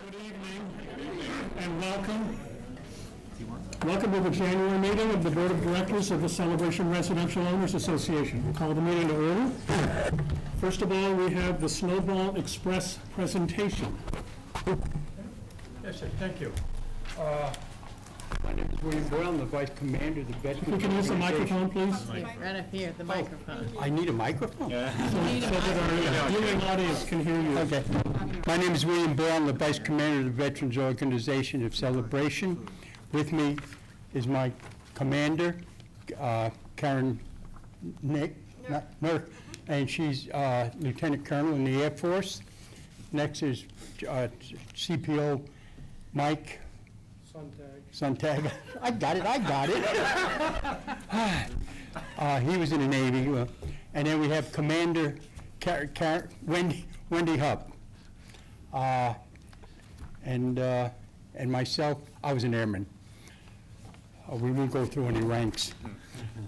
Good evening and welcome. Welcome to the January meeting of the Board of Directors of the Celebration Residential Owners Association. We'll call the meeting to order. First of all, we have the Snowball Express presentation. Yes, sir. Thank you. My name is William Boyle. I'm the Vice Commander of the Veterans. We can use the microphone, please. Right up here, the microphone. I need a microphone? So that our viewing audience can hear you. Okay. My name is William Boyle. I'm the Vice Commander of the Veterans Organization of Celebration. With me is my commander, Karen Nick, and she's Lieutenant Colonel in the Air Force. Next is CPO Mike Sontag. I got it. He was in the Navy. And then we have Commander Wendy Hubb. And myself, I was an airman. We won't go through any ranks.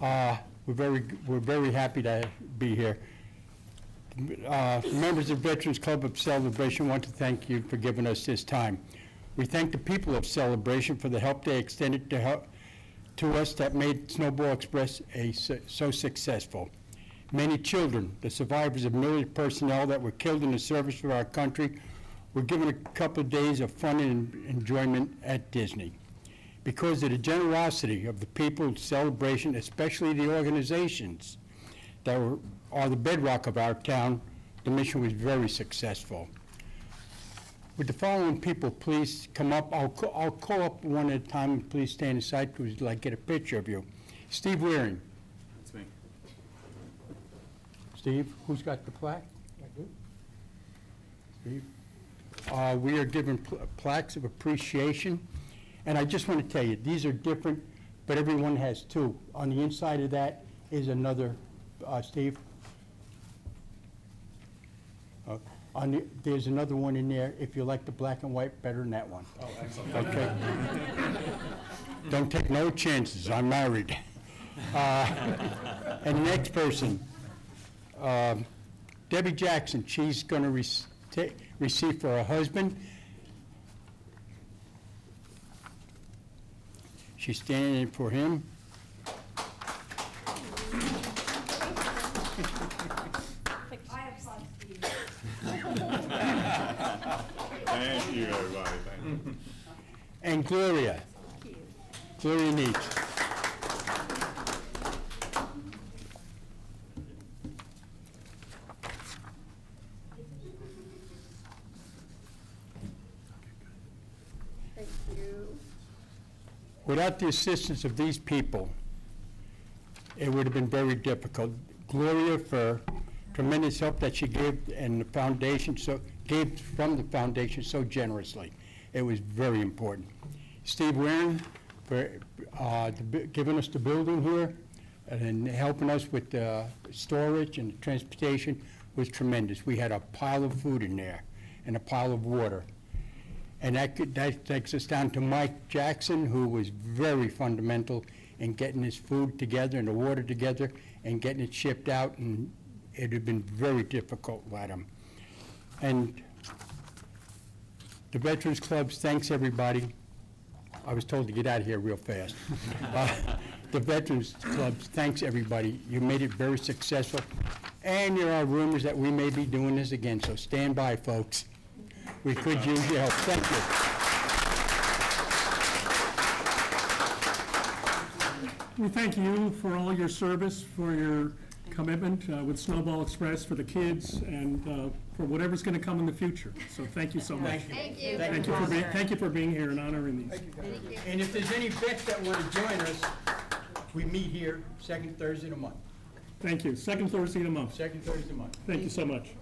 We're very happy to be here. Members of Veterans Club of Celebration want to thank you for giving us this time. We thank the people of Celebration for the help they extended to us that made Snowball Express so successful. Many children, the survivors of military personnel that were killed in the service of our country, were given a couple of days of fun and enjoyment at Disney. Because of the generosity of the people of Celebration, especially the organizations that are the bedrock of our town, the mission was very successful. Would the following people please come up? I'll call up one at a time, and please stand aside because I'd like to get a picture of you. Steve Waring. That's me. Steve, who's got the plaque? I do. Steve. We are given plaques of appreciation. And I just want to tell you, these are different, but everyone has two. On the inside of that is another, Steve. There's another one in there, if you like the black and white better than that one. Oh, excellent. Okay. Don't take no chances, I'm married. And the next person, Debbie Jackson, she's going to receive for her husband. She's standing in for him. Thank you, everybody. Thank you. And Gloria. Gloria Neach. Thank you. Without the assistance of these people, it would have been very difficult. Gloria, for tremendous help that she gave, and the foundation gave from the foundation so generously. It was very important. Steve Waring for giving us the building here and helping us with the storage and the transportation was tremendous. We had a pile of food in there and a pile of water. And that takes us down to Mike Jackson, who was very fundamental in getting his food together and the water together and getting it shipped out, and it had been very difficult without him. And the Veterans Clubs, thanks everybody. I was told to get out of here real fast. The Veterans Clubs, thanks everybody. You made it very successful. And there are rumors that we may be doing this again, so stand by, folks. We could use your help. Thank We thank you for all your service, for your commitment with Snowball Express, for the kids, and for whatever's going to come in the future. So thank you so much. Thank you. Thank you for being here and honoring these. Thank you. And if there's any vets that want to join us, we meet here second Thursday of the month. Thank you. Second Thursday of the month. Second Thursday of the month. Thank you so much.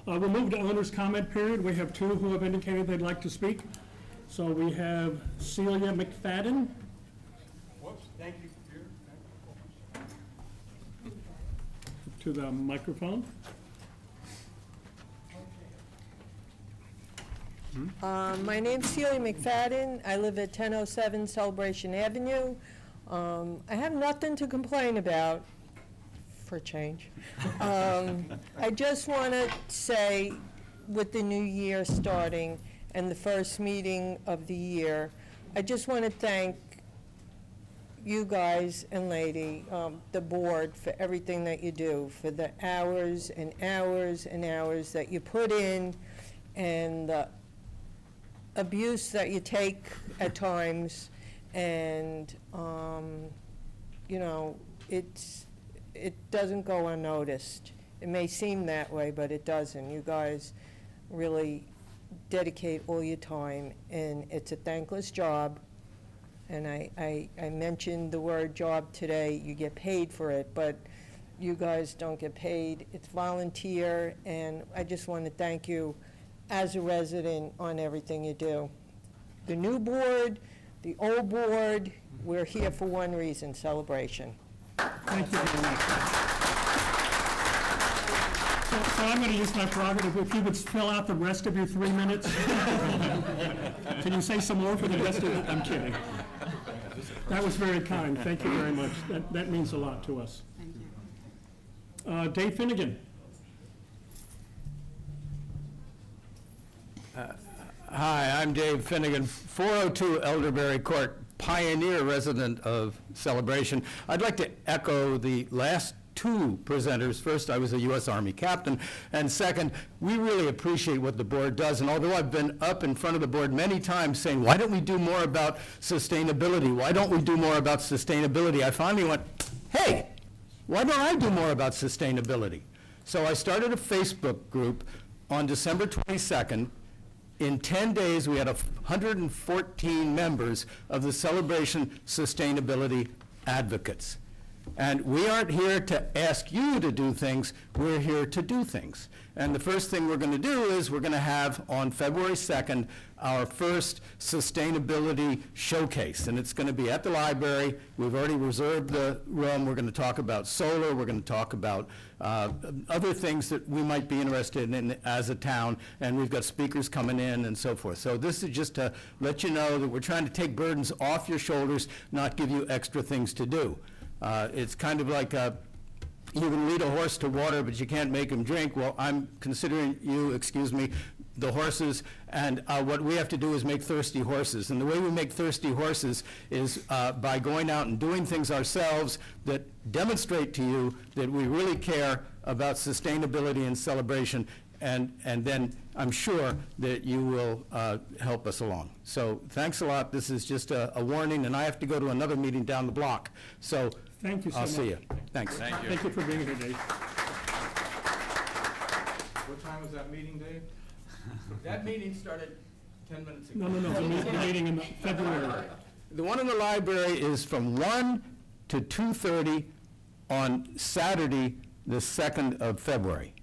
We'll move to owner's comment period. We have two who have indicated they'd like to speak. So we have Celia McFadden. Whoops, thank you. To the microphone. My name's Celia McFadden. I live at 1007 Celebration Avenue. I have nothing to complain about, for a change. I just want to say, with the new year starting, and the first meeting of the year. I just want to thank you guys and lady, the board, for everything that you do, for the hours and hours and hours that you put in, and the abuse that you take at times, and you know, it doesn't go unnoticed. It may seem that way, but it doesn't. You guys really dedicate all your time, and it's a thankless job. And I mentioned the word job today. You get paid for it, but you guys don't get paid. It's volunteer, and I just want to thank you as a resident on everything you do. The new board, the old board, we're here for one reason, celebration. Thank you very much. So I'm going to use my prerogative. If you would fill out the rest of your 3 minutes. Can you say some more for the rest of it? I'm kidding. That was very kind. Thank you very much. That means a lot to us. Thank you. Dave Finnegan. Hi, I'm Dave Finnegan, 402 Elderberry Court, pioneer resident of Celebration. I'd like to echo the last two presenters. First, I was a U.S. Army captain, and second, we really appreciate what the board does. And although I've been up in front of the board many times saying, why don't we do more about sustainability? Why don't we do more about sustainability? I finally went, hey, why don't I do more about sustainability? So I started a Facebook group on December 22nd. In 10 days, we had 114 members of the Celebration Sustainability Advocates. And we aren't here to ask you to do things, we're here to do things. And the first thing we're going to do is we're going to have on February 2nd our first sustainability showcase. And it's going to be at the library. We've already reserved the room. We're going to talk about solar. We're going to talk about other things that we might be interested in as a town. And we've got speakers coming in and so forth. So this is just to let you know that we're trying to take burdens off your shoulders, not give you extra things to do. It's kind of like you can lead a horse to water, but you can't make him drink. Well, I'm considering you, excuse me, the horses, and what we have to do is make thirsty horses. And the way we make thirsty horses is by going out and doing things ourselves that demonstrate to you that we really care about sustainability and celebration, and then I'm sure that you will help us along. So thanks a lot. This is just a warning, and I have to go to another meeting down the block. So Thank you so I'll much. see you. Thanks. Thank you. Thank you for being here, Dave. What time was that meeting, Dave? That meeting started 10 minutes ago. No, the meeting in February. The one in the library is from 1 to 2:30 on Saturday, the 2nd of February,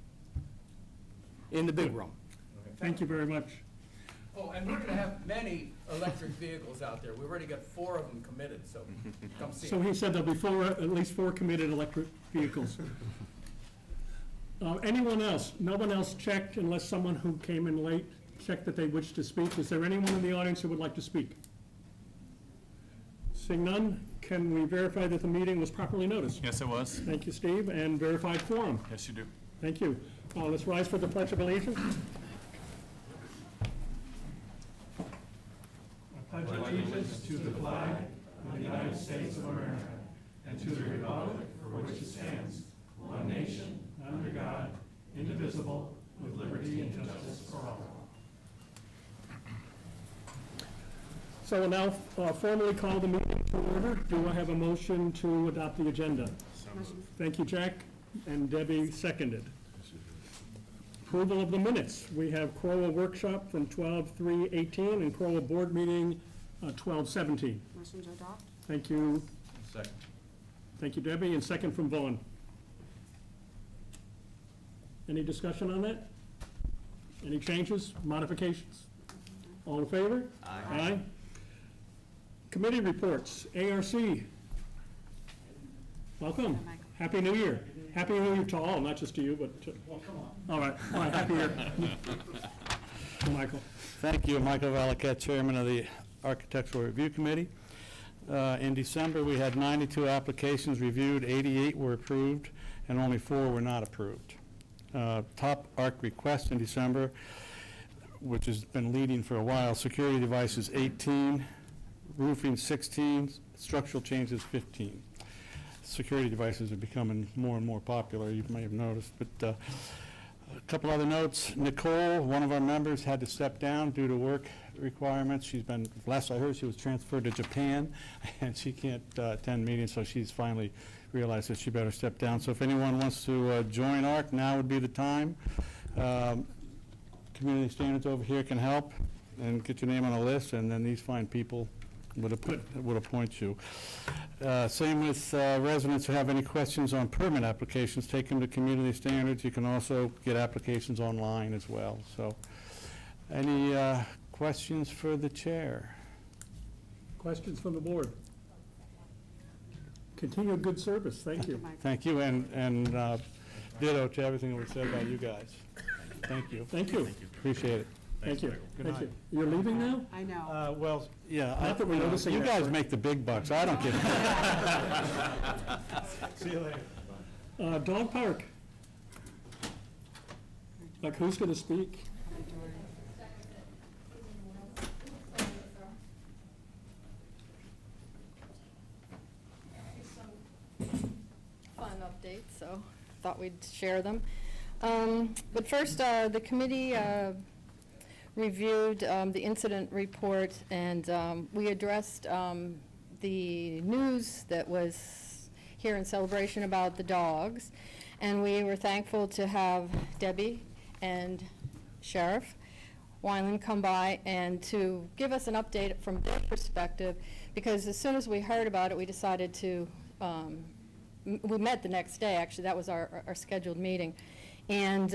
in the big room. Thank you very much. Oh, and we're gonna have many electric vehicles out there. We've already got 4 of them committed, so come see So them. he said there'll be at least 4 committed electric vehicles. Anyone else? No one else checked unless someone who came in late checked that they wish to speak. Is there anyone in the audience who would like to speak? Seeing none, can we verify that the meeting was properly noticed? Yes, it was. Thank you, Steve, and verified quorum. Yes, you do. Thank you. Let's rise for the Pledge of Allegiance. I pledge allegiance to the flag of the United States of America and to the republic for which it stands, one nation, under God, indivisible, with liberty and justice for all. So we'll now formally call the meeting to order. Do I have a motion to adopt the agenda? Thank you, Jack, and Debbie seconded. Approval of the minutes. We have CROA workshop from 12/3/18 and CROA board meeting 12/17. Motion to adopt? Thank you. Second. Thank you, Debbie, and second from Vaughn. Any discussion on that? Any changes, modifications? All in favor? Aye. Committee reports, ARC. Welcome. Happy New Year. Happy New Year to all, not just to you, but to, all right, happy New Year. Michael. Thank you, Michael Valaket, Chairman of the Architectural Review Committee. In December, we had 92 applications reviewed, 88 were approved, and only 4 were not approved. Top ARC requests in December which has been leading for a while. Security devices 18, roofing 16, structural changes 15. Security devices are becoming more and more popular, you may have noticed. But a couple other notes. Nicole, one of our members, had to step down due to work requirements. She's been, last I heard, she was transferred to Japan, and she can't attend meetings, so she's finally realized that she better step down. So if anyone wants to join ARC, now would be the time. Community Standards over here can help and get your name on a list, and then these fine people would appoint you. Same with residents who have any questions on permit applications, take them to Community Standards. You can also get applications online as well. So any questions for the chair? Questions from the board? Continued good service, thank you. Thank you, and ditto to everything that was said by you guys. Thank you. Thank you. Appreciate it. Thank you. Good Thank night. you. You're leaving now? I know. Well, yeah. Not that we're noticing You that, guys but- make the big bucks. I don't get it. See you later. Dog park. Like, who's going to speak? Fun updates, so thought we'd share them. But first, the committee reviewed the incident report, and we addressed the news that was here in Celebration about the dogs. And we were thankful to have Debbie and Sheriff Wineland come by and to give us an update from their perspective, because as soon as we heard about it, we decided to, we met the next day, actually, that was our scheduled meeting. And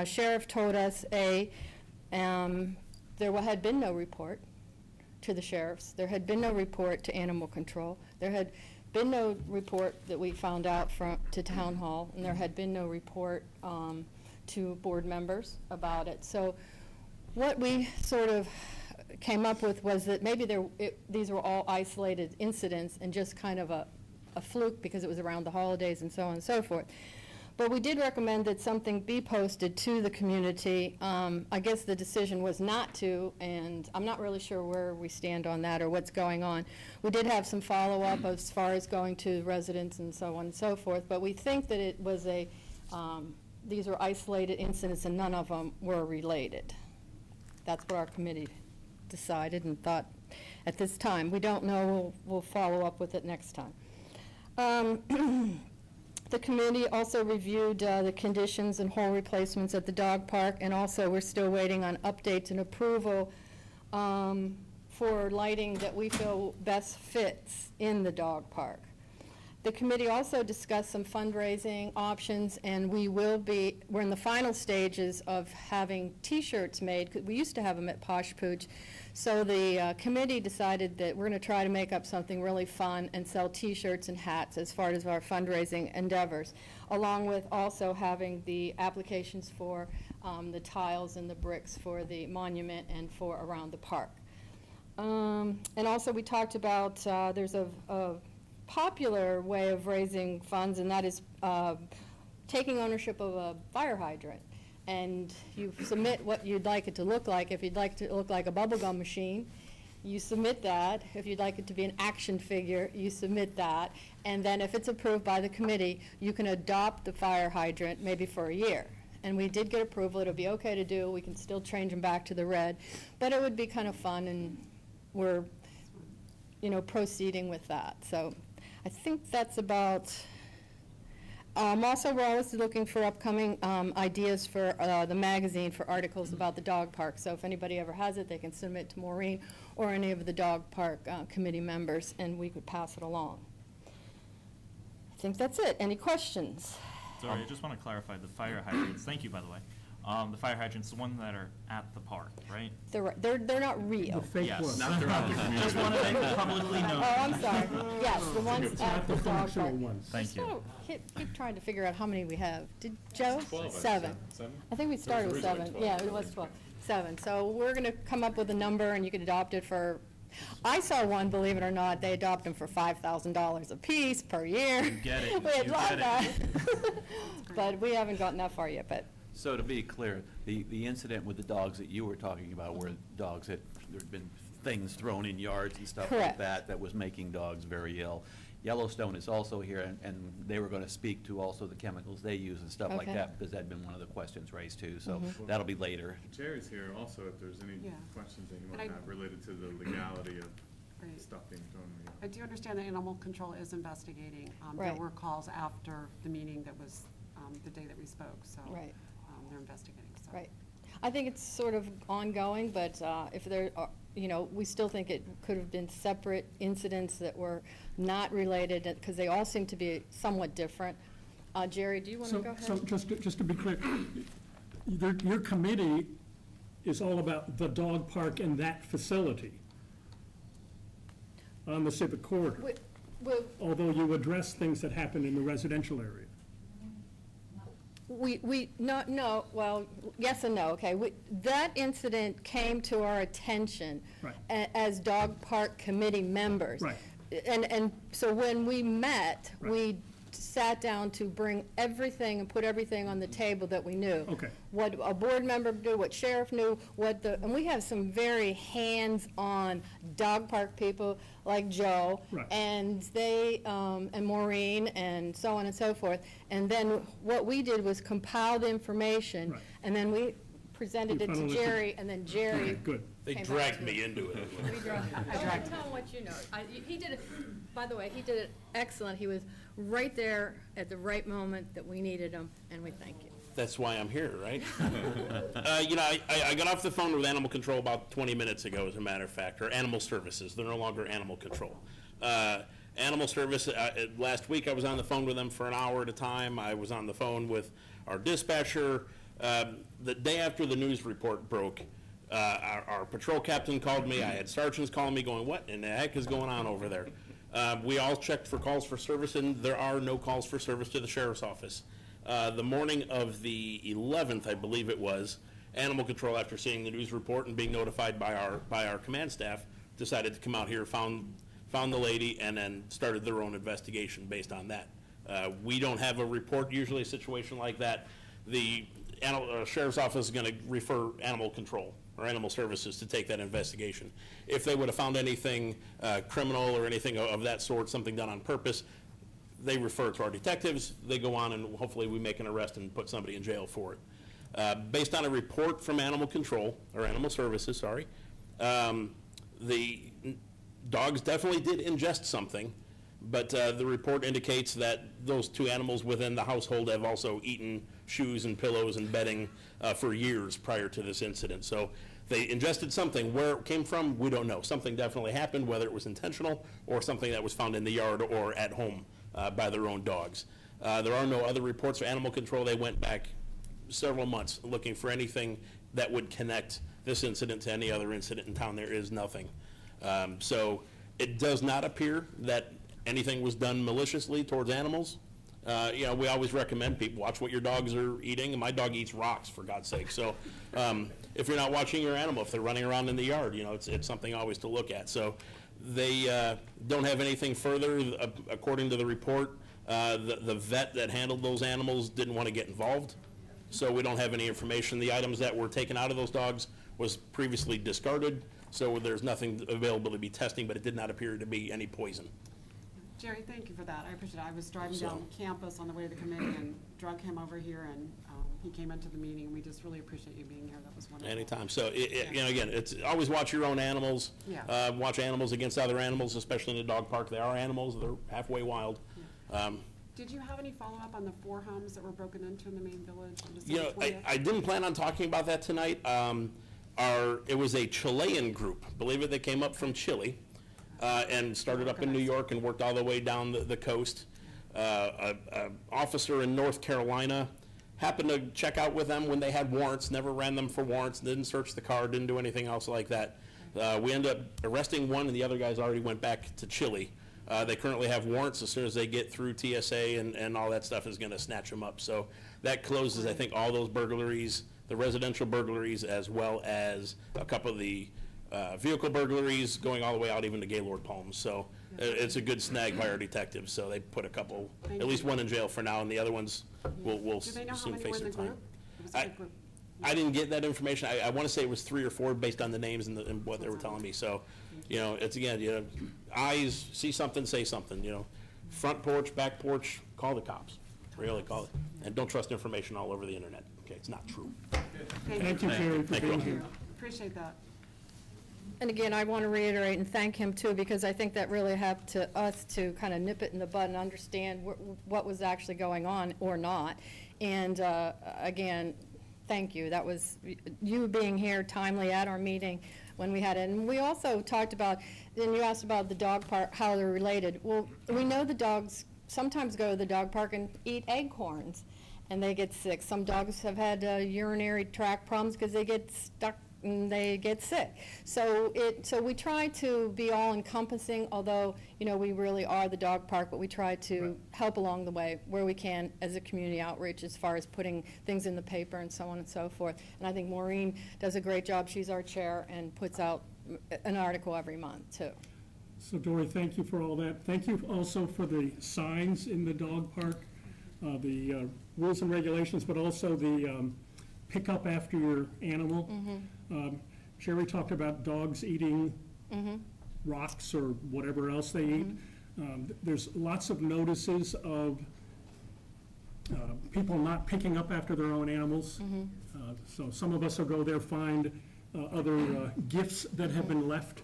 Sheriff told us, there had been no report to the sheriffs. There had been no report to animal control. There had been no report that we found out to town hall, and there had been no report to board members about it. So what we sort of came up with was that maybe these were all isolated incidents and just kind of a fluke because it was around the holidays and so on and so forth. But we did recommend that something be posted to the community. I guess the decision was not to, and I'm not really sure where we stand on that or what's going on. We did have some follow-up as far as going to residents and so on and so forth, but we think that it was these were isolated incidents and none of them were related. That's what our committee decided and thought at this time. We don't know, we'll follow up with it next time. The committee also reviewed the conditions and hole replacements at the dog park, and also we're still waiting on updates and approval for lighting that we feel best fits in the dog park. The committee also discussed some fundraising options, and we're in the final stages of having T-shirts made, 'cause we used to have them at Posh Pooch. So the committee decided that we're going to try to make up something really fun and sell T-shirts and hats as far as our fundraising endeavors, along with also having the applications for the tiles and the bricks for the monument and for around the park. And also we talked about there's a popular way of raising funds, and that is taking ownership of a fire hydrant. And you submit what you'd like it to look like. If you'd like it to look like a bubblegum machine, you submit that. If you'd like it to be an action figure, you submit that. And then if it's approved by the committee, you can adopt the fire hydrant maybe for a year. And we did get approval. It'll be okay to do. We can still change them back to the red. But it would be kind of fun, and we're, proceeding with that. So I think that's about. Also, we're always looking for upcoming ideas for the magazine for articles about the dog park. So if anybody ever has it, they can submit to Maureen or any of the dog park committee members, and we could pass it along. I think that's it. Any questions? Sorry, I just want to clarify the fire hydrants. Thank you, by the way. The fire hydrants, the ones that are at the park, right? They're not real. The fake Yes. ones. Not throughout the community. Just want to make it publicly known. Oh, I'm sorry. Yes, the ones at the The dog functional park. ones. Thank you. So, keep trying to figure out how many we have. Did Joe? 12, I think. 7. Seven? I think we started with originally 7. 12. Yeah, it was 12. 7. So we're going to come up with a number, and you can adopt it for. I saw one, believe it or not, they adopt them for $5,000 a piece per year. You get it. We'd You love get it. that. But we haven't gotten that far yet. But So to be clear, the incident with the dogs that you were talking about were dogs that, there'd been things thrown in yards and stuff like Correct. that was making dogs very ill. Yellowstone is also here, and they were gonna speak to also the chemicals they use and stuff like Okay. that, because that'd been one of the questions raised too, so Mhm. that'll be later. Jerry's here also if there's any Yeah. questions that you And might I- have related to the legality of Right. stuff being thrown in the yard. I do understand that animal control is investigating. There Right. were calls after the meeting that was the day that we spoke, so. Right. They're investigating, so. Right. I think it's sort of ongoing, but if there are, we still think it could have been separate incidents that were not related, because they all seem to be somewhat different. Jerry, do you want to go ahead? So just to be clear, your committee is all about the dog park and that facility on the civic corridor, although you address things that happen in the residential area. No, well, yes and no, okay. That incident came to our attention Right. as dog park committee members. Right. And so when we met, Right. we sat down to bring everything and put everything on the table that we knew. Okay. What a board member knew, what sheriff knew, and we have some very hands-on dog park people like Joe. Right. And and Maureen, and so on and so forth. And then what we did was compile the information, Right. and then we presented You it to funneled it to- Jerry, and then Jerry. Okay, good. They came back dragged to me it. into it. We dragged. Don't tell him what you know. He did it, by the way, he did it excellent. He was right there at the right moment that we needed him, and we thank you. That's why I'm here, right? I got off the phone with Animal Control about 20 minutes ago, as a matter of fact, or Animal Services. They're no longer Animal Control. Animal Service, last week I was on the phone with them for an hour at a time. I was on the phone with our dispatcher. The day after the news report broke, our patrol captain called me. I had sergeants calling me going, what in the heck is going on over there? We all checked for calls for service, and there are no calls for service to the sheriff's office. The morning of the 11th, I believe it was, Animal Control, after seeing the news report and being notified by our command staff, decided to come out here, found the lady, and then started their own investigation based on that. We don't have a report. Usually a situation like that, the sheriff's office is going to refer Animal Control or Animal Services to take that investigation. If they would have found anything criminal or anything of that sort, something done on purpose, they refer it to our detectives. They go on and hopefully we make an arrest and put somebody in jail for it. Based on a report from Animal Control, or Animal Services, sorry, the dogs definitely did ingest something, but the report indicates that those two animals within the household have also eaten shoes and pillows and bedding for years prior to this incident. So they ingested something. Where it came from, we don't know. Something definitely happened, whether it was intentional or something that was found in the yard or at home by their own dogs. There are no other reports for Animal Control. They went back several months looking for anything that would connect this incident to any other incident in town. There is nothing. So it does not appear that anything was done maliciously towards animals. We always recommend people watch what your dogs are eating, and my dog eats rocks, for God's sake. So if you're not watching your animal, if they're running around in the yard, it's something always to look at. So they don't have anything further. According to the report, the vet that handled those animals didn't want to get involved, so we don't have any information. The items that were taken out of those dogs was previously discarded, so there's nothing available to be testing, but it did not appear to be any poison. Jerry, thank you for that. I appreciate it. I was driving down campus on the way to the committee and drug him over here, and he came into the meeting. We just really appreciate you being here. That was wonderful. Anytime. So, again, it's always watch your own animals. Yeah. Watch animals against other animals, especially in the dog park. They are animals. They're halfway wild. Did you have any follow-up on the 4 homes that were broken into in the main village on December 20th? I didn't plan on talking about that tonight. It was a Chilean group. Believe it, they came up from Chile and started up in New York and worked all the way down the coast. An officer in North Carolina happened to check out with them when they had warrants, never ran them for warrants, didn't search the car, didn't do anything else like that. We ended up arresting one, and the other guys already went back to Chile. They currently have warrants. As soon as they get through TSA and all that stuff is going to snatch them up. So that closes, I think, all those burglaries, the residential burglaries, as well as a couple of the vehicle burglaries going all the way out even to Gaylord Palms. So it's a good snag by our detectives. So they put a couple, at least one in jail for now, and the other ones will Do they know how soon many face were in their the time. group? It was It's a big group. I didn't get that information. I want to say it was 3 or 4 based on the names and what they were telling me. So, it's again, eyes, see something, say something, Front porch, back porch, call the cops. Really call it. And don't trust information all over the internet. Okay, it's not true. Thank you, Jerry, for Thank you. being here. Appreciate that. And again, I want to reiterate and thank him too, because I think that really helped to us to kind of nip it in the bud and understand what was actually going on or not. And again, thank you. That was you being here timely at our meeting when we had it. And we also talked about, and you asked about the dog park, how they're related. Well, we know the dogs sometimes go to the dog park and eat acorns, and they get sick. Some dogs have had urinary tract problems because they get stuck and they get sick. So we try to be all encompassing, although, we really are the dog park, but we try to help along the way where we can as a community outreach as far as putting things in the paper and so on and so forth. And I think Maureen does a great job. She's our chair and puts out an article every month too. So Dory, thank you for all that. Thank you also for the signs in the dog park, the rules and regulations, but also the pick up after your animal. Jerry talked about dogs eating rocks or whatever else they eat. There's lots of notices of people not picking up after their own animals. So some of us will go there, find other gifts that have been left.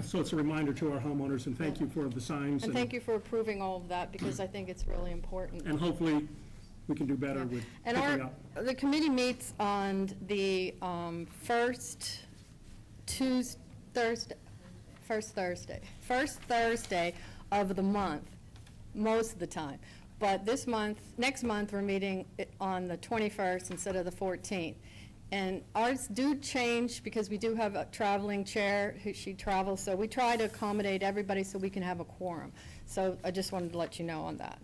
So it's a reminder to our homeowners, and thank you for the signs. And thank you for approving all of that, because I think it's really important. And hopefully we can do better with And picking up. the committee meets on the first Thursday of the month, most of the time. But next month, we're meeting on the 21st instead of the 14th. And ours do change because we do have a traveling chair. She travels, so we try to accommodate everybody so we can have a quorum. So I just wanted to let you know on that.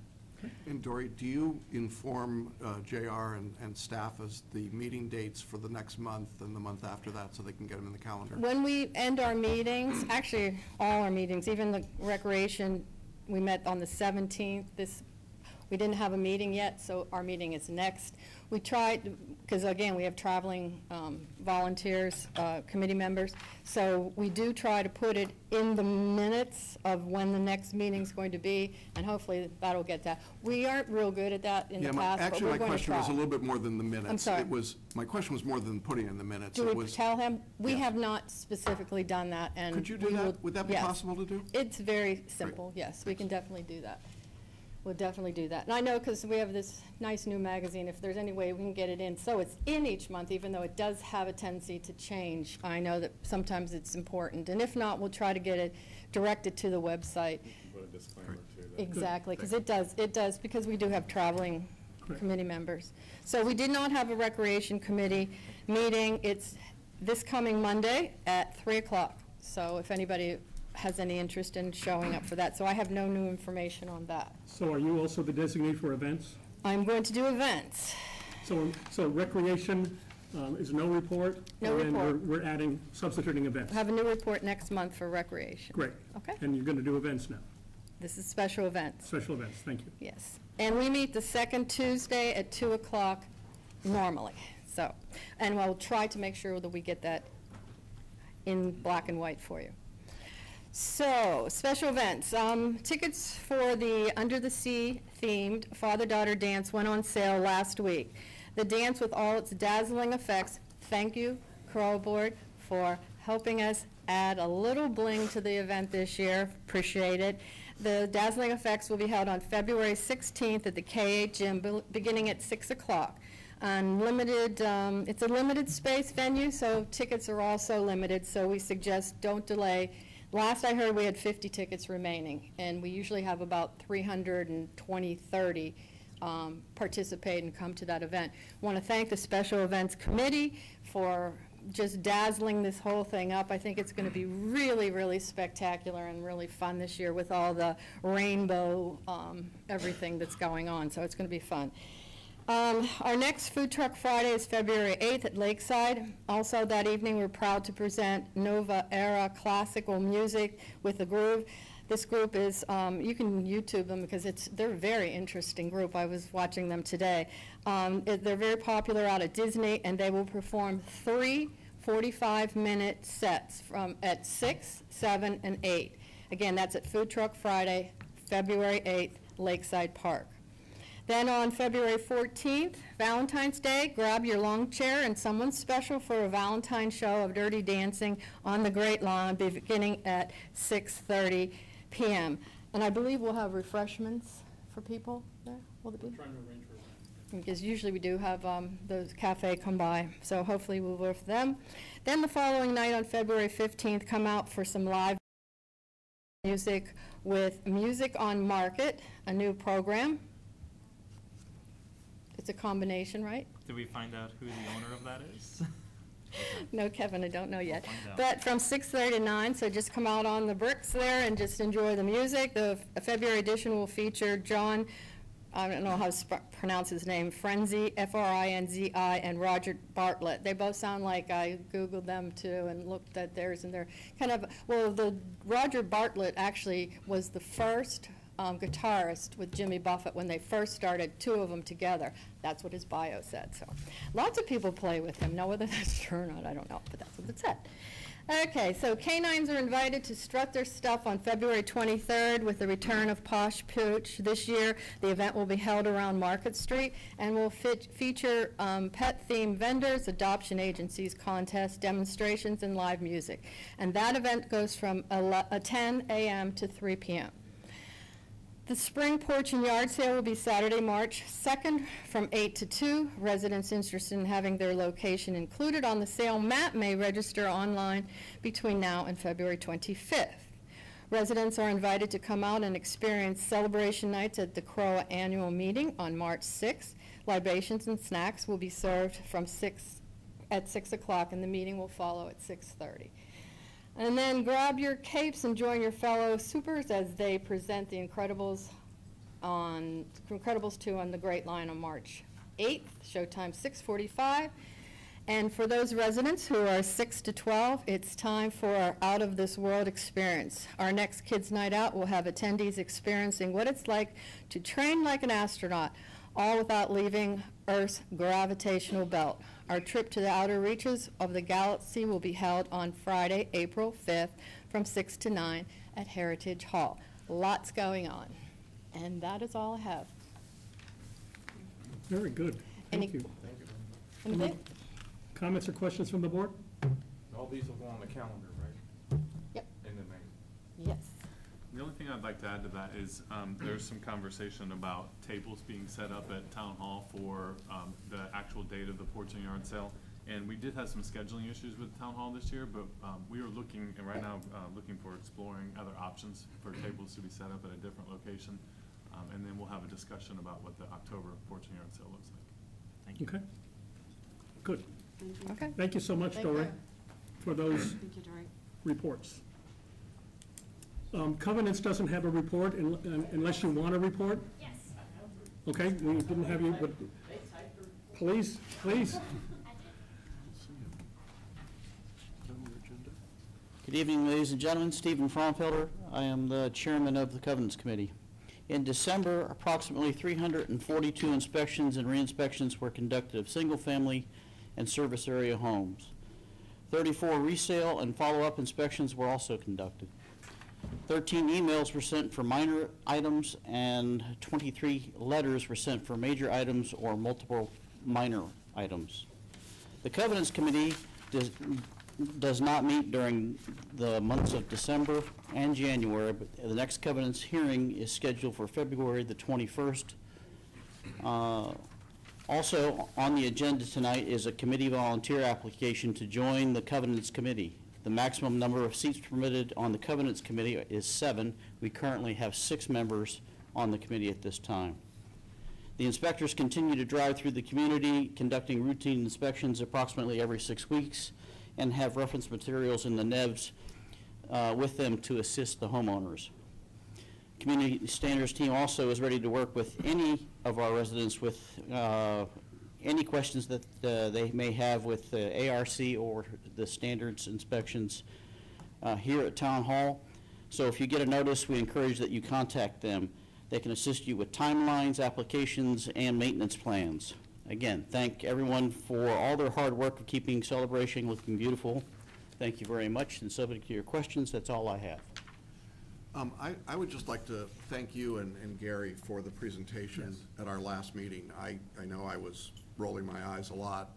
And Dory, do you inform JR and staff as the meeting dates for the next month and the month after that so they can get them in the calendar? When we end our meetings, actually all our meetings, even the recreation, we met on the 17th. We didn't have a meeting yet, so our meeting is next. We tried, because again, we have traveling volunteers, committee members, so we do try to put it in the minutes of when the next meeting's going to be, and hopefully that'll get that. We aren't real good at that in the past, but we're going to try. Actually, my question was a little bit more than the minutes. I'm sorry. My question was more than putting in the minutes. Do we tell him? We Yes. have not specifically done that, and Could you do that? Would that be yes. possible to do? It's very simple, yes, we can definitely do that. We'll definitely do that. And I know, because we have this nice new magazine, if there's any way we can get it in, so it's in each month, even though it does have a tendency to change. I know that sometimes it's important, and if not, we'll try to get it directed to the website. Put a disclaimer too. Exactly, because it does, because we do have traveling committee members. So we did not have a recreation committee meeting. It's this coming Monday at 3 o'clock. So if anybody has any interest in showing up for that. So I have no new information on that. So are you also the designee for events? I'm going to do events. So recreation is no report? No report. And we're adding, substituting events? I have a new report next month for recreation. Great. Okay. And you're going to do events now? This is special events. Special events, thank you. Yes. And we meet the second Tuesday at 2 o'clock normally. So, and we'll try to make sure that we get that in black and white for you. So, special events. Tickets for the Under the Sea themed father-daughter dance went on sale last week. The dance, with all its dazzling effects, thank you, CROA Board, for helping us add a little bling to the event this year. Appreciate it. The dazzling effects will be held on February 16th at the K8 Gym, beginning at 6 o'clock. It's a limited space venue, so tickets are also limited, so we suggest don't delay. Last I heard, we had 50 tickets remaining, and we usually have about 320-30 participate and come to that event. I want to thank the Special Events Committee for just dazzling this whole thing up. I think it's going to be really, really spectacular and really fun this year with all the rainbow everything that's going on, so it's going to be fun. Our next Food Truck Friday is February 8th at Lakeside. Also that evening, we're proud to present Nova Era classical music with the groove. This group is, you can YouTube them because they're a very interesting group. I was watching them today. They're very popular out at Disney, and they will perform 3 45-minute sets at 6, 7, and 8. Again, that's at Food Truck Friday, February 8th, Lakeside Park. Then on February 14th, Valentine's Day, grab your lawn chair and someone special for a Valentine show of Dirty Dancing on the Great Lawn, beginning at 6:30 p.m. And I believe we'll have refreshments for people there. Will it be? We're trying to arrange for that. Because usually we do have the cafe come by, so hopefully we'll work for them. Then the following night on February 15th, come out for some live music with Music on Market, a new program. It's a combination, right? Did we find out who the owner of that is? No, Kevin, I don't know yet. We'll find out. But from 6:30 to 9, so just come out on the bricks there and just enjoy the music. The February edition will feature John, I don't know how to pronounce his name, Frenzy, F-R-I-N-Z-I, and Roger Bartlett. They both sound like I Googled them too and looked at theirs, and they're kind of, well, the Roger Bartlett actually was the first guitarist with Jimmy Buffett when they first started, 2 of them together. That's what his bio said. So lots of people play with him. Now whether that's true or not, I don't know, but that's what it said. Okay, so canines are invited to strut their stuff on February 23rd with the return of Posh Pooch. This year, the event will be held around Market Street and will feature pet-themed vendors, adoption agencies, contests, demonstrations, and live music. And that event goes from 10 a.m. to 3 p.m. The spring porch and yard sale will be Saturday, March 2nd from 8 to 2. Residents interested in having their location included on the sale map may register online between now and February 25th. Residents are invited to come out and experience celebration nights at the CROA annual meeting on March 6th. Libations and snacks will be served at 6 o'clock, and the meeting will follow at 6:30. And then grab your capes and join your fellow supers as they present The Incredibles 2 on the Great Line on March 8th, showtime 6:45. And for those residents who are 6 to 12, it's time for our Out of This World experience. Our next Kids Night Out will have attendees experiencing what it's like to train like an astronaut, all without leaving Earth's gravitational belt. Our trip to the outer reaches of the galaxy will be held on Friday, April 5th from 6 to 9 at Heritage Hall. Lots going on. And that is all I have. Very good. Thank you. Anything? Comments or questions from the board? All these will go on the calendar, right? Yep. In the magazine. Yes. The only thing I'd like to add to that is there's some conversation about tables being set up at Town Hall for the actual date of the porch and yard sale. And we did have some scheduling issues with Town Hall this year, but we are looking, and right now, looking for exploring other options for tables to be set up at a different location. And then we'll have a discussion about what the October porch and yard sale looks like. Thank you. Okay. Good. Thank you. Okay. Thank you so much, Thank Dory, you. for those Thank you, Dory. reports. Covenants doesn't have a report unless you want a report? Yes. Okay, we didn't have you, but please. Good evening, ladies and gentlemen. Stephen Fromfelder. I am the chairman of the Covenants Committee. In December, approximately 342 inspections and re-inspections were conducted of single-family and service area homes. 34 resale and follow-up inspections were also conducted. 13 emails were sent for minor items, and 23 letters were sent for major items or multiple minor items. The Covenants Committee does not meet during the months of December and January, but the next Covenants hearing is scheduled for February the 21st. Also on the agenda tonight is a committee volunteer application to join the Covenants Committee. The maximum number of seats permitted on the Covenants Committee is 7. We currently have 6 members on the committee at this time. The inspectors continue to drive through the community, conducting routine inspections approximately every 6 weeks, and have reference materials in the NEVs with them to assist the homeowners. Community Standards team also is ready to work with any of our residents with any questions that they may have with the ARC or the standards inspections here at Town Hall. So if you get a notice, we encourage that you contact them. They can assist you with timelines, applications, and maintenance plans. Again, thank everyone for all their hard work of keeping Celebration looking beautiful. Thank you very much, and subject to your questions, that's all I have. I would just like to thank you and Gary for the presentation at our last meeting. I know I was rolling my eyes a lot,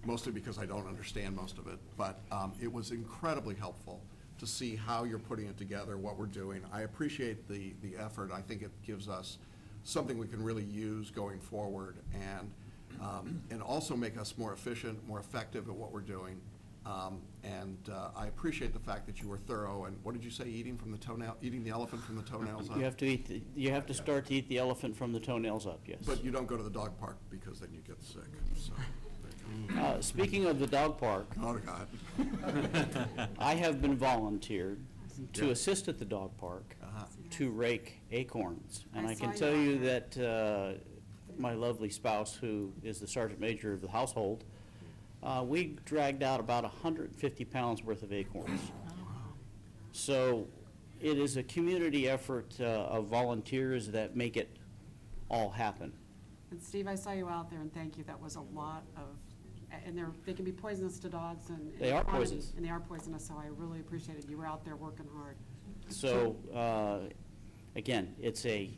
mostly because I don't understand most of it, but it was incredibly helpful to see how you're putting it together, what we're doing. I appreciate the effort. I think it gives us something we can really use going forward, and also make us more efficient, more effective at what we're doing. I appreciate the fact that you were thorough, and what did you say, eating the elephant from the toenails up? You have to start to eat the elephant from the toenails up, yes. But you don't go to the dog park because then you get sick, so. Speaking of the dog park. Oh, God. I have been volunteered to assist at the dog park to rake acorns. And I can tell you that my lovely spouse, who is the sergeant major of the household, we dragged out about 150 pounds worth of acorns. So it is a community effort of volunteers that make it all happen. And Steve, I saw you out there, and thank you. That was a lot of, and they can be poisonous to dogs, and They are poisonous. And they are poisonous. So I really appreciated you were out there working hard. So again, it's a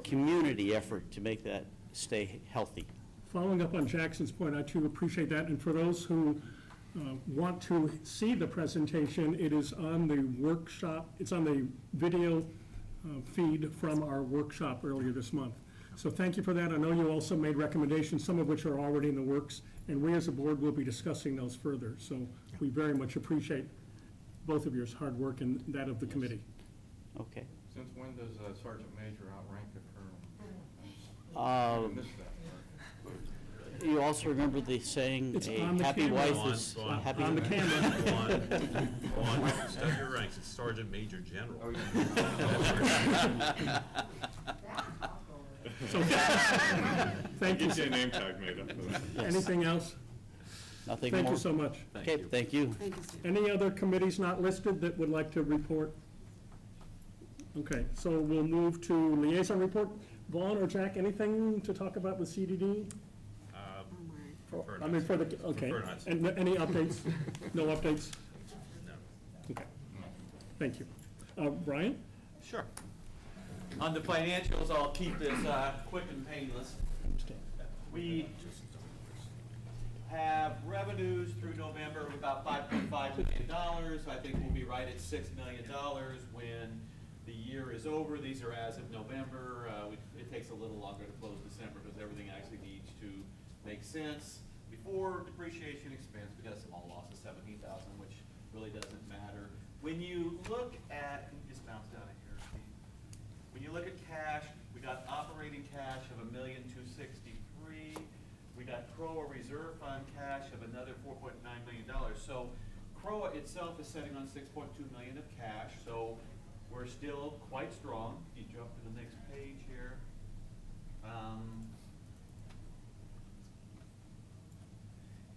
community effort to make that stay healthy. Following up on Jackson's point, I too appreciate that. And for those who want to see the presentation, it is on the workshop, it's on the video feed from our workshop earlier this month. So thank you for that. I know you also made recommendations, some of which are already in the works, and we as a board will be discussing those further. So we very much appreciate both of your hard work and that of the committee. Okay. Since when does Sergeant Major outrank a colonel? I missed that. You also remember the saying, It's a on the happy camera. wife is Go on. happy. On the camera. Go on, study your ranks, it's Sergeant Major General. So, thank you. Get you a name tag made up for that. Anything else? Nothing Thank more. you so much. Okay, thank you. Thank you, Steve. Any other committees not listed that would like to report? Okay, so we'll move to liaison report. Vaughn or Jack, anything to talk about with CDD? Prefer I mean, for the, not. okay. Prefer not. And any updates? No updates? No. Okay. Thank you. Brian? Sure. On the financials, I'll keep this quick and painless. We have revenues through November of about $5.5 million. I think we'll be right at $6 million when the year is over. These are as of November. It takes a little longer to close December because everything actually needs to make sense. Before depreciation expense, we got a small loss of $17,000, which really doesn't matter. When you look at, can you just bounce down here, Steve? When you look at cash, we got operating cash of $1,263,000. We got CROA reserve fund cash of another $4.9 million. So CROA itself is sitting on $6.2 million of cash. So we're still quite strong. You jump to the next page here.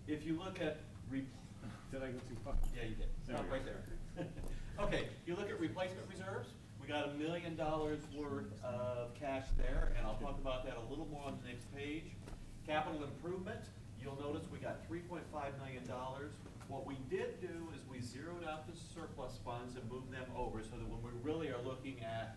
If you look at, Did I go too far? yeah, you did. Stop right there. Okay, you look at replacement reserves. We got $1 million worth of cash there, and I'll talk about that a little more on the next page. Capital improvement, you'll notice we got $3.5 million. What we did do is we zeroed out the surplus funds and moved them over so that when we really are looking at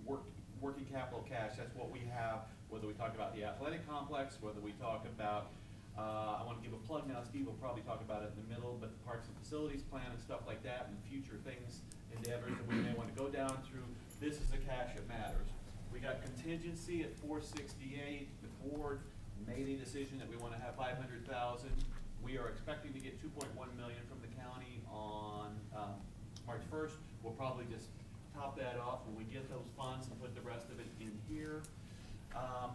working capital cash, that's what we have, whether we talk about the athletic complex, whether we talk about, I want to give a plug now, Steve will probably talk about it in the middle, but the parks and facilities plan and stuff like that and future things, endeavors that we may want to go down through. This is the cash that matters. We got contingency at $468. The board made a decision that we want to have $500,000. We are expecting to get $2.1 million from the county on March 1st. We'll probably just top that off when we get those funds and put the rest of it in here.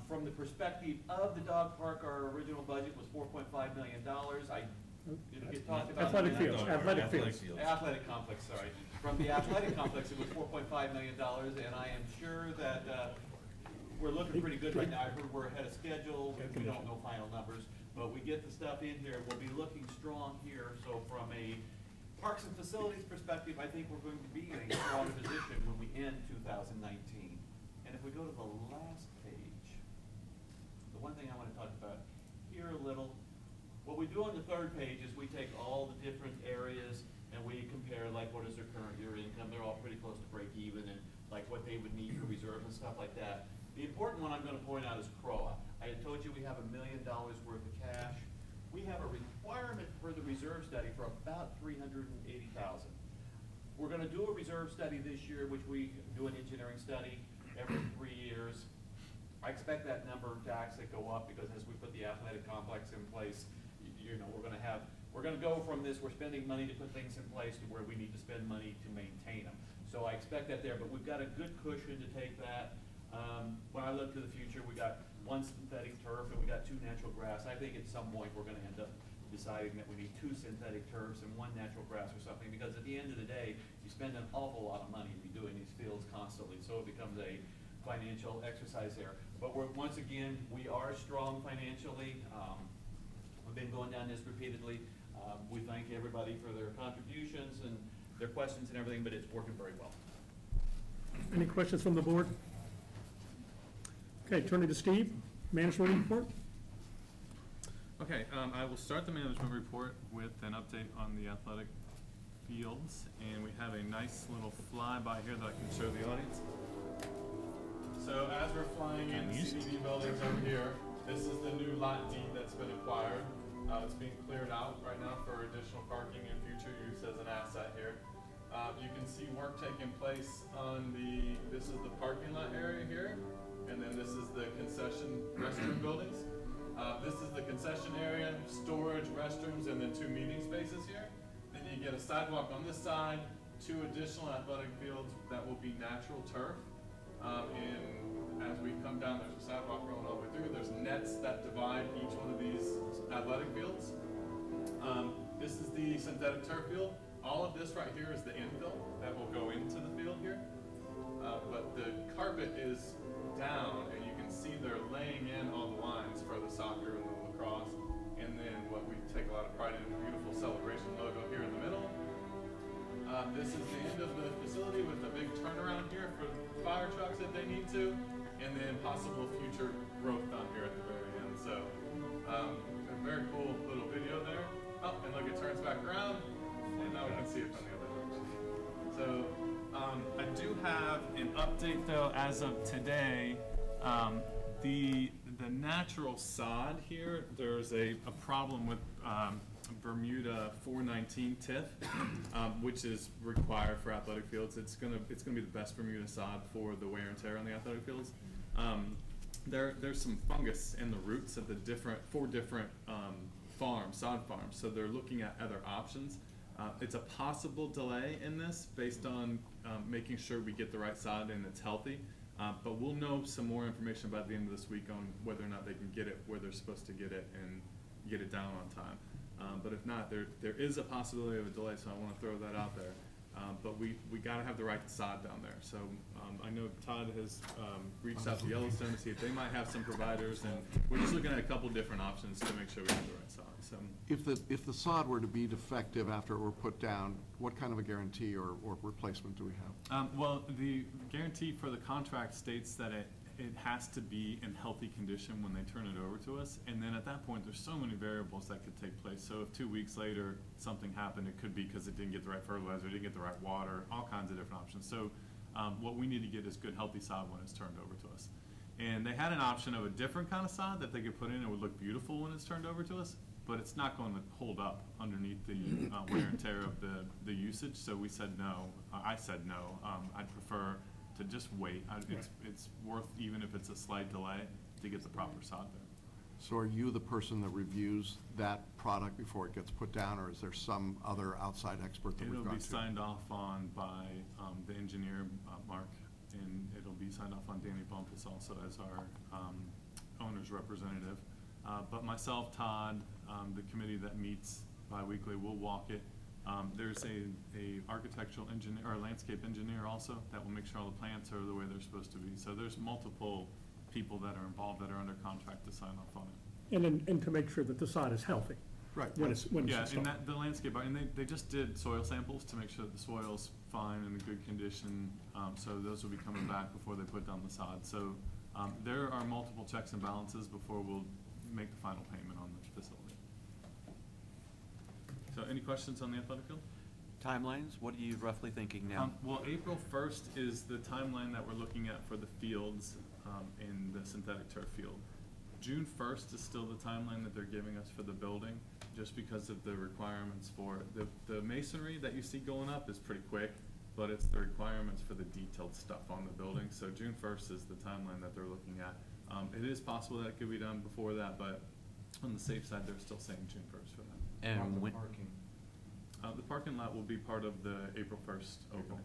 From the perspective of the dog park, our original budget was $4.5 million. It'll get talked about. Athletic fields, athletic fields. Athletic complex, sorry. From the athletic complex, it was $4.5 million, and I am sure that we're looking pretty good right now. I heard we're ahead of schedule. We don't know final numbers, but we get the stuff in here. We'll be looking strong here. So from a Parks and facilities perspective, I think we're going to be in a strong position when we end 2019. And if we go to the last page, the one thing I want to talk about here a little, what we do on the third page is we take all the different areas and we compare, like, what is their current year income. They're all pretty close to break even, and like what they would need for reserve and stuff like that. The important one I'm going to point out is CROA. I had told you we have $1 million worth of cash. We have a requirement for the reserve study for about $380,000. We're going to do a reserve study this year, which we do an engineering study every 3 years. I expect that number to actually go up because as we put the athletic complex in place, you know, we're going to go from this, we're spending money to put things in place to where we need to spend money to maintain them. So I expect that there, but we've got a good cushion to take that. When I look to the future, we got 1 synthetic turf and we got 2 natural grass. I think at some point we're going to end up deciding that we need 2 synthetic turfs and 1 natural grass or something, because at the end of the day, you spend an awful lot of money redoing these fields constantly, so it becomes a financial exercise there. But once again, we are strong financially. We've been going down this repeatedly. We thank everybody for their contributions and their questions and everything, but it's working very well. Any questions from the board? Okay, turning to Steve, management report. Okay, I will start the management report with an update on the athletic fields, and we have a nice little flyby here that I can show the audience. So as we're flying in the CDD buildings over here, this is the new Lot D that's been acquired. It's being cleared out right now for additional parking and future use as an asset here. You can see work taking place on this is the parking lot area here, and then this is the concession restroom buildings. This is the concession area, storage, restrooms, and then 2 meeting spaces here. Then you get a sidewalk on this side, 2 additional athletic fields that will be natural turf. And as we come down, there's a sidewalk going all the way through. There's nets that divide each one of these athletic fields. This is the synthetic turf field. All of this right here is the infill that will go into the field here. But the carpet is down, and you can see they're laying in all the lines for the soccer and the lacrosse. And then what we take a lot of pride in, the beautiful celebration logo here in the middle. This is the end of the facility with a big turnaround here for fire trucks if they need to, and then possible future growth down here at the very end. So a very cool little video there. Oh, and look, it turns back around, and now we can see it from the other direction. So I do have an update though as of today. The natural sod here, there's a problem with Bermuda 419 TIF, which is required for athletic fields. It's gonna be the best Bermuda sod for the wear and tear on the athletic fields. There's some fungus in the roots of the 4 different sod farms, so they're looking at other options. It's a possible delay in this based on making sure we get the right sod and it's healthy. But we'll know some more information by the end of this week on whether or not they can get it where they're supposed to get it and get it down on time. But if not, there is a possibility of a delay, so I want to throw that out there. But we got to have the right sod down there. So I know Todd has reached out to Yellowstone to see if they might have some providers, and we're just looking at a couple different options to make sure we have the right sod. So if the sod were to be defective after it were put down, what kind of a guarantee or replacement do we have? Well, the guarantee for the contract states that it has to be in healthy condition when they turn it over to us, and then at that point there's so many variables that could take place. So if 2 weeks later something happened, it could be because it didn't get the right fertilizer, it didn't get the right water, all kinds of different options. So what we need to get is good healthy sod when it's turned over to us. And they had an option of a different kind of sod that they could put in. It would look beautiful when it's turned over to us, but it's not going to hold up underneath the wear and tear of the usage. So we said no. I said no. I'd prefer to just wait. It's worth, even if it's a slight delay, to get the proper sod there. So are you the person that reviews that product before it gets put down, or is there some other outside expert that we've got to? It'll be signed off on by the engineer, Mark, and it'll be signed off on Danny Bumpus also as our owner's representative. But myself, Todd, the committee that meets bi-weekly, will walk it. There's a architectural engineer or landscape engineer also that will make sure all the plants are the way they're supposed to be. So there's multiple people that are involved that are under contract to sign off on it. And to make sure that the sod is healthy. Right. when it's Yeah, installed. and the landscape, and they just did soil samples to make sure that the soil's fine and in good condition, so those will be coming back before they put down the sod. So there are multiple checks and balances before we'll make the final payment on the facility. So any questions on the athletic field? Timelines, what are you roughly thinking now? Well, April 1st is the timeline that we're looking at for the fields in the synthetic turf field. June 1st is still the timeline that they're giving us for the building, just because of the requirements for it. The masonry that you see going up is pretty quick, but it's the requirements for the detailed stuff on the building. So June 1st is the timeline that they're looking at. It is possible that it could be done before that, but on the safe side, they're still saying June 1st for that. And when, the parking lot will be part of the April 1st opening.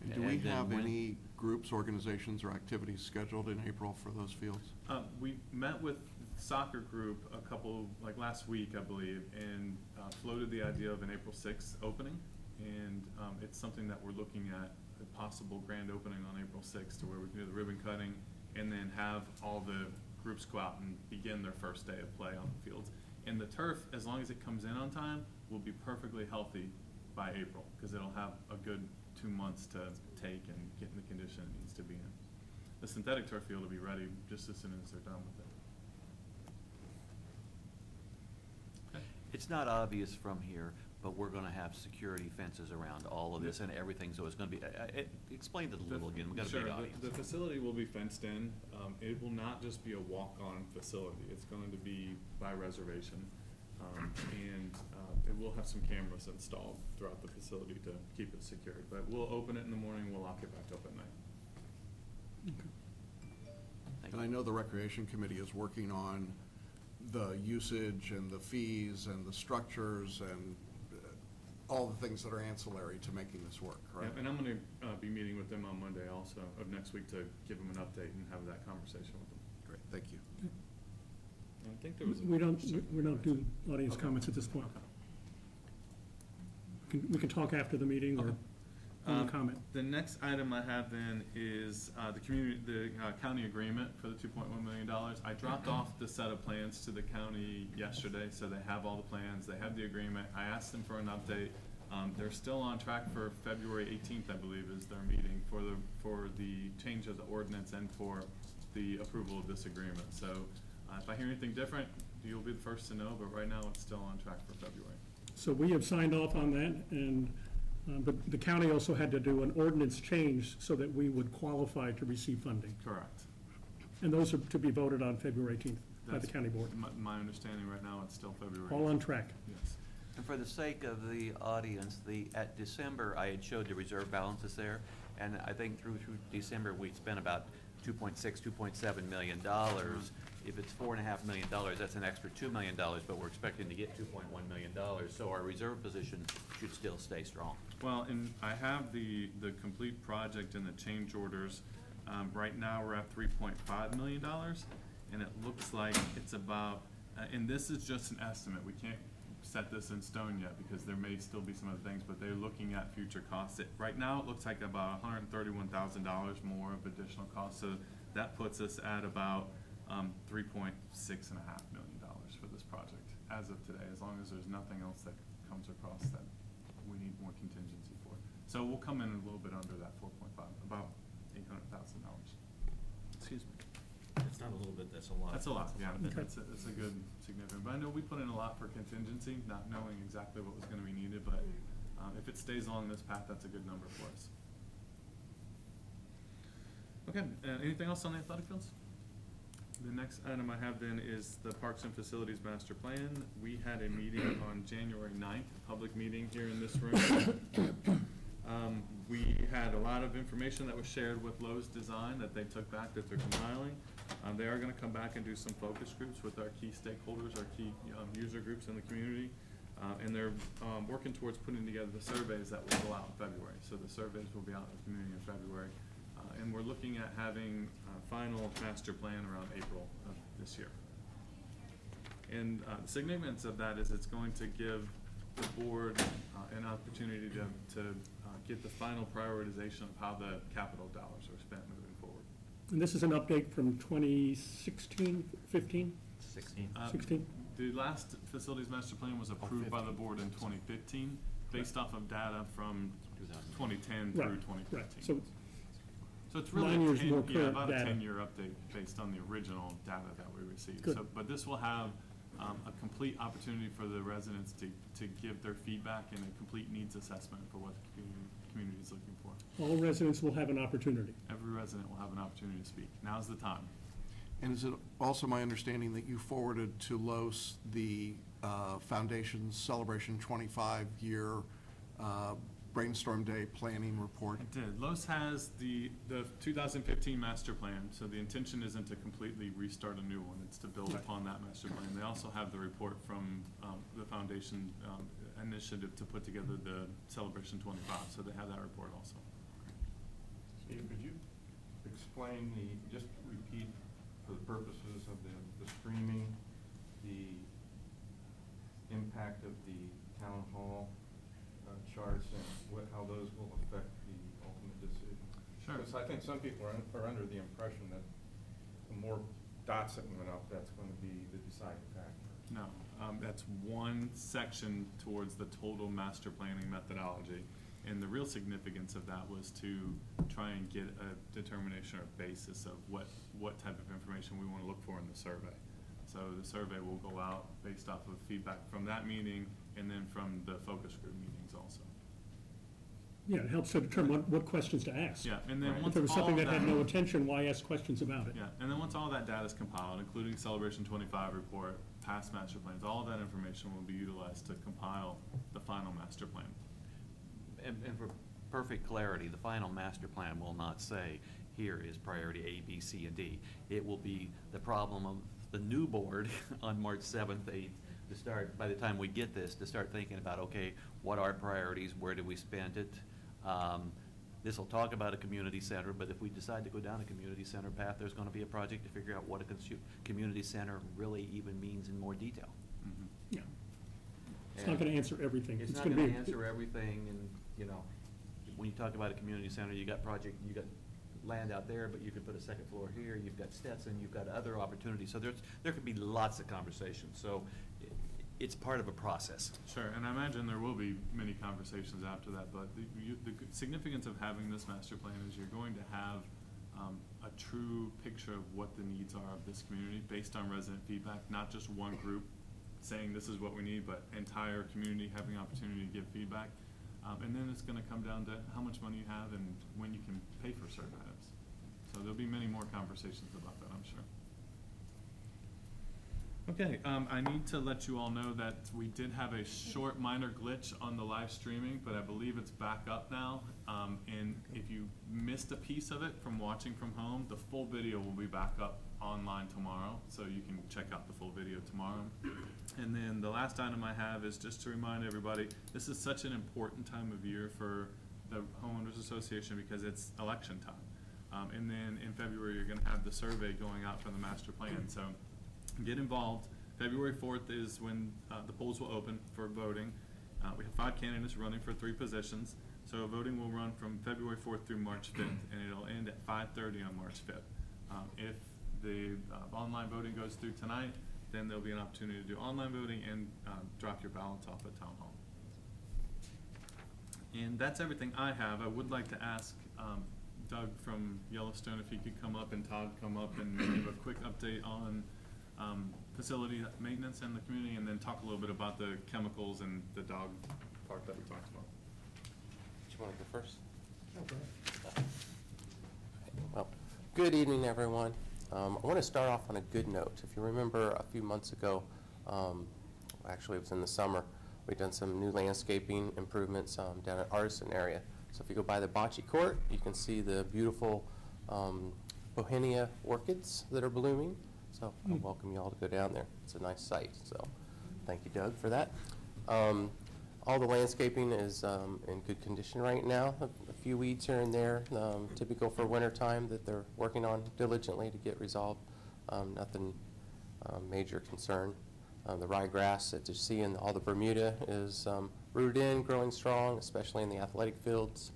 And do we And then have when- any groups, organizations, or activities scheduled in April for those fields? We met with soccer group a couple, like last week, I believe, and floated the idea of an April 6th opening. And it's something that we're looking at, a possible grand opening on April 6th, to where we can do the ribbon cutting and then have all the groups go out and begin their first day of play on the fields. And the turf, as long as it comes in on time, will be perfectly healthy by April, because it'll have a good 2 months to take and get in the condition it needs to be in. The synthetic turf field will be ready just as soon as they're done with it. Okay. it's not obvious from here, but we're gonna have security fences around all of this and everything, so it's gonna be, explain it a little again, we've got a big Sure, audience. the facility will be fenced in. It will not just be a walk-on facility. It's going to be by reservation. And it will have some cameras installed throughout the facility to keep it secured. But we'll open it in the morning, we'll lock it back up at night. And I know the Recreation Committee is working on the usage and the fees and the structures and all the things that are ancillary to making this work, right? Yeah, and I'm gonna be meeting with them on Monday also, of next week, to give them an update and have that conversation with them. Great, thank you. And I think there was. We don't do audience comments at this point. We can talk after the meeting or on the comment. The next item I have then is the county agreement for the $2.1 million. I dropped off the set of plans to the county yesterday, so they have all the plans, they have the agreement. I asked them for an update. They're still on track for February 18th, I believe, is their meeting for the change of the ordinance and for the approval of this agreement. So if I hear anything different, you'll be the first to know, but right now it's still on track for February. So we have signed off on that, and but the county also had to do an ordinance change so that we would qualify to receive funding. Correct. And those are to be voted on February 18th by the That's county board. My understanding right now, it's still February. All on track. Yes. And for the sake of the audience, at December, I had showed the reserve balances there, and I think through December, we'd spent about $2.6, $2.7 million. If it's $4.5 million, that's an extra $2 million, but we're expecting to get $2.1 million, so our reserve position should still stay strong. Well, and I have the complete project and the change orders. Right now, we're at $3.5 million, and it looks like it's about, and this is just an estimate. We can't set this in stone yet because there may still be some other things, but they're looking at future costs. Right now, it looks like about $131,000 more of additional costs, so that puts us at about $3.6.5 million for this project as of today, as long as there's nothing else that comes across that we need more contingency for. So we'll come in a little bit under that 4.5, about $800,000. Excuse me. It's not a little bit, that's a lot. That's a lot, yeah. Okay. That's a good significant. But I know we put in a lot for contingency, not knowing exactly what was going to be needed, but if it stays along this path, that's a good number for us. Okay, anything else on the athletic fields? The next item I have then is the Parks and Facilities Master Plan. We had a meeting on January 9th, a public meeting here in this room. We had a lot of information that was shared with Lowe's Design that they took back, that they're compiling. They are gonna come back and do some focus groups with our key stakeholders, our key user groups in the community. And they're working towards putting together the surveys that will go out in February. So the surveys will be out in the community in February. And we're looking at having a final master plan around April of this year. And the significance of that is it's going to give the board an opportunity to get the final prioritization of how the capital dollars are spent moving forward. And this is an update from 2016, 15? 16. 16? The last facilities master plan was approved by the board in 2015, based off of data from 2010 through Right, 2015. right. So So it's really 9 years more yeah, current about data. a 10-year update based on the original data that we received. Good. So, but this will have a complete opportunity for the residents to give their feedback and a complete needs assessment for what the community is looking for. all residents will have an opportunity. Every resident will have an opportunity to speak. Now's the time. And is it also my understanding that you forwarded to Los the Foundation's Celebration 25-year Brainstorm Day planning report? I did. Los has the 2015 master plan, so the intention isn't to completely restart a new one. It's to build upon that master plan. They also have the report from the foundation initiative to put together the Celebration 25, so they have that report also. Steve, could you explain just repeat for the purposes of the streaming, the impact of the town hall charts and how those will affect the ultimate decision? Sure. Because I think some people are under the impression that the more dots that went up, that's going to be the deciding factor. No, that's one section towards the total master planning methodology. And the real significance of that was to try and get a determination or basis of what type of information we want to look for in the survey. So the survey will go out based off of feedback from that meeting and then from the focus group meetings also. Yeah, it helps to determine what questions to ask. Yeah, and then Right. If once there was all something that had that- no attention, why ask questions about it? Yeah, and then once all that data is compiled, including Celebration 25 report, past master plans, all of that information will be utilized to compile the final master plan. And for perfect clarity, the final master plan will not say, here is priority A, B, C, and D. It will be the problem of the new board on March 7th, 8th, to start, by the time we get this, to start thinking about, okay, what are priorities, where do we spend it? This will talk about a community center, but if we decide to go down a community center path, there's going to be a project to figure out what a community center really even means in more detail. Mm-hmm. Yeah. It's not going to answer everything. It's not gonna going be to answer everything, and, you know, when you talk about a community center, you got land out there, but you could put a second floor here, you've got Stetson, you've got other opportunities, so there could be lots of conversations, so it's part of a process. Sure, and I imagine there will be many conversations after that, but the significance of having this master plan is you're going to have a true picture of what the needs are of this community based on resident feedback, not just one group saying this is what we need, but entire community having opportunity to give feedback. And then it's going to come down to how much money you have and when you can pay for certain items. So there'll be many more conversations about that, I'm sure. Okay, I need to let you all know that we did have a short minor glitch on the live streaming, but I believe it's back up now. And if you missed a piece of it from watching from home, the full video will be back up online tomorrow, so you can check out the full video tomorrow. And then the last item I have is just to remind everybody, this is such an important time of year for the Homeowners Association because it's election time. And then in February, you're going to have the survey going out for the master plan. So get involved. February 4th is when the polls will open for voting. We have 5 candidates running for 3 positions. So voting will run from February 4th through March 5th, and it'll end at 5:30 on March 5th. If the online voting goes through tonight, then there'll be an opportunity to do online voting and drop your ballots off at Town Hall. And that's everything I have. I would like to ask Doug from Yellowstone if he could come up, and Todd come up and give a quick update on facility maintenance in the community, and then talk a little bit about the chemicals and the dog park that we talked about. Do you want to go first? Okay. Well, good evening, everyone. I want to start off on a good note. If you remember a few months ago, actually it was in the summer, we've done some new landscaping improvements down at Artisan area. So if you go by the bocce court, you can see the beautiful Bohenia orchids that are blooming. So I welcome you all to go down there. It's a nice site. So thank you, Doug, for that. All the landscaping is in good condition right now. A few weeds here and there, typical for winter time that they're working on diligently to get resolved. Nothing major concern. The ryegrass that you see in all the Bermuda is rooted in, growing strong, especially in the athletic fields.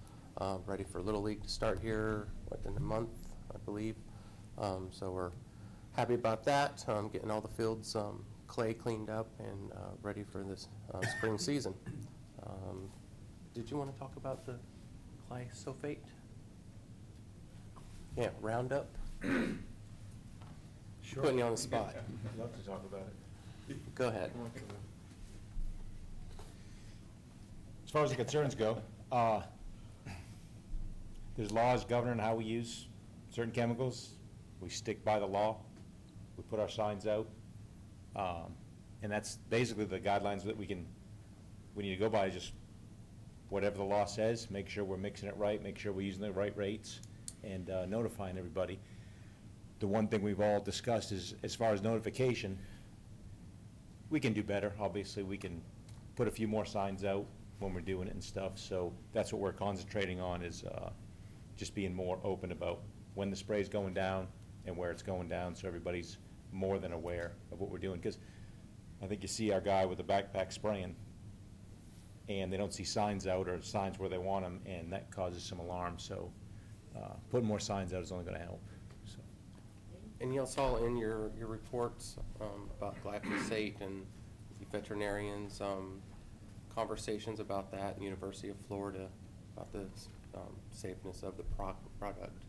Ready for Little League to start here in a month, I believe. So we're happy about that, getting all the fields clay cleaned up and ready for this spring season. Did you want to talk about the glyphosate? Yeah, Roundup. Sure. Putting you on the spot. I'd love to talk about it. Go ahead. As far as the concerns go, there's laws governing how we use certain chemicals. We stick by the law. We put our signs out. And that's basically the guidelines that we need to go by, just whatever the law says, make sure we're mixing it right, make sure we're using the right rates, and notifying everybody. The one thing we've all discussed is, as far as notification, we can do better. Obviously, we can put a few more signs out when we're doing it and stuff, so that's what we're concentrating on, is just being more open about when the spray's going down and where it's going down, so everybody's more than aware of what we're doing. Because I think you see our guy with the backpack spraying, and they don't see signs out or signs where they want them, and that causes some alarm. So putting more signs out is only going to help. So. And you all saw in your reports about glyphosate and the veterinarians, conversations about that in University of Florida, about the safeness of the product.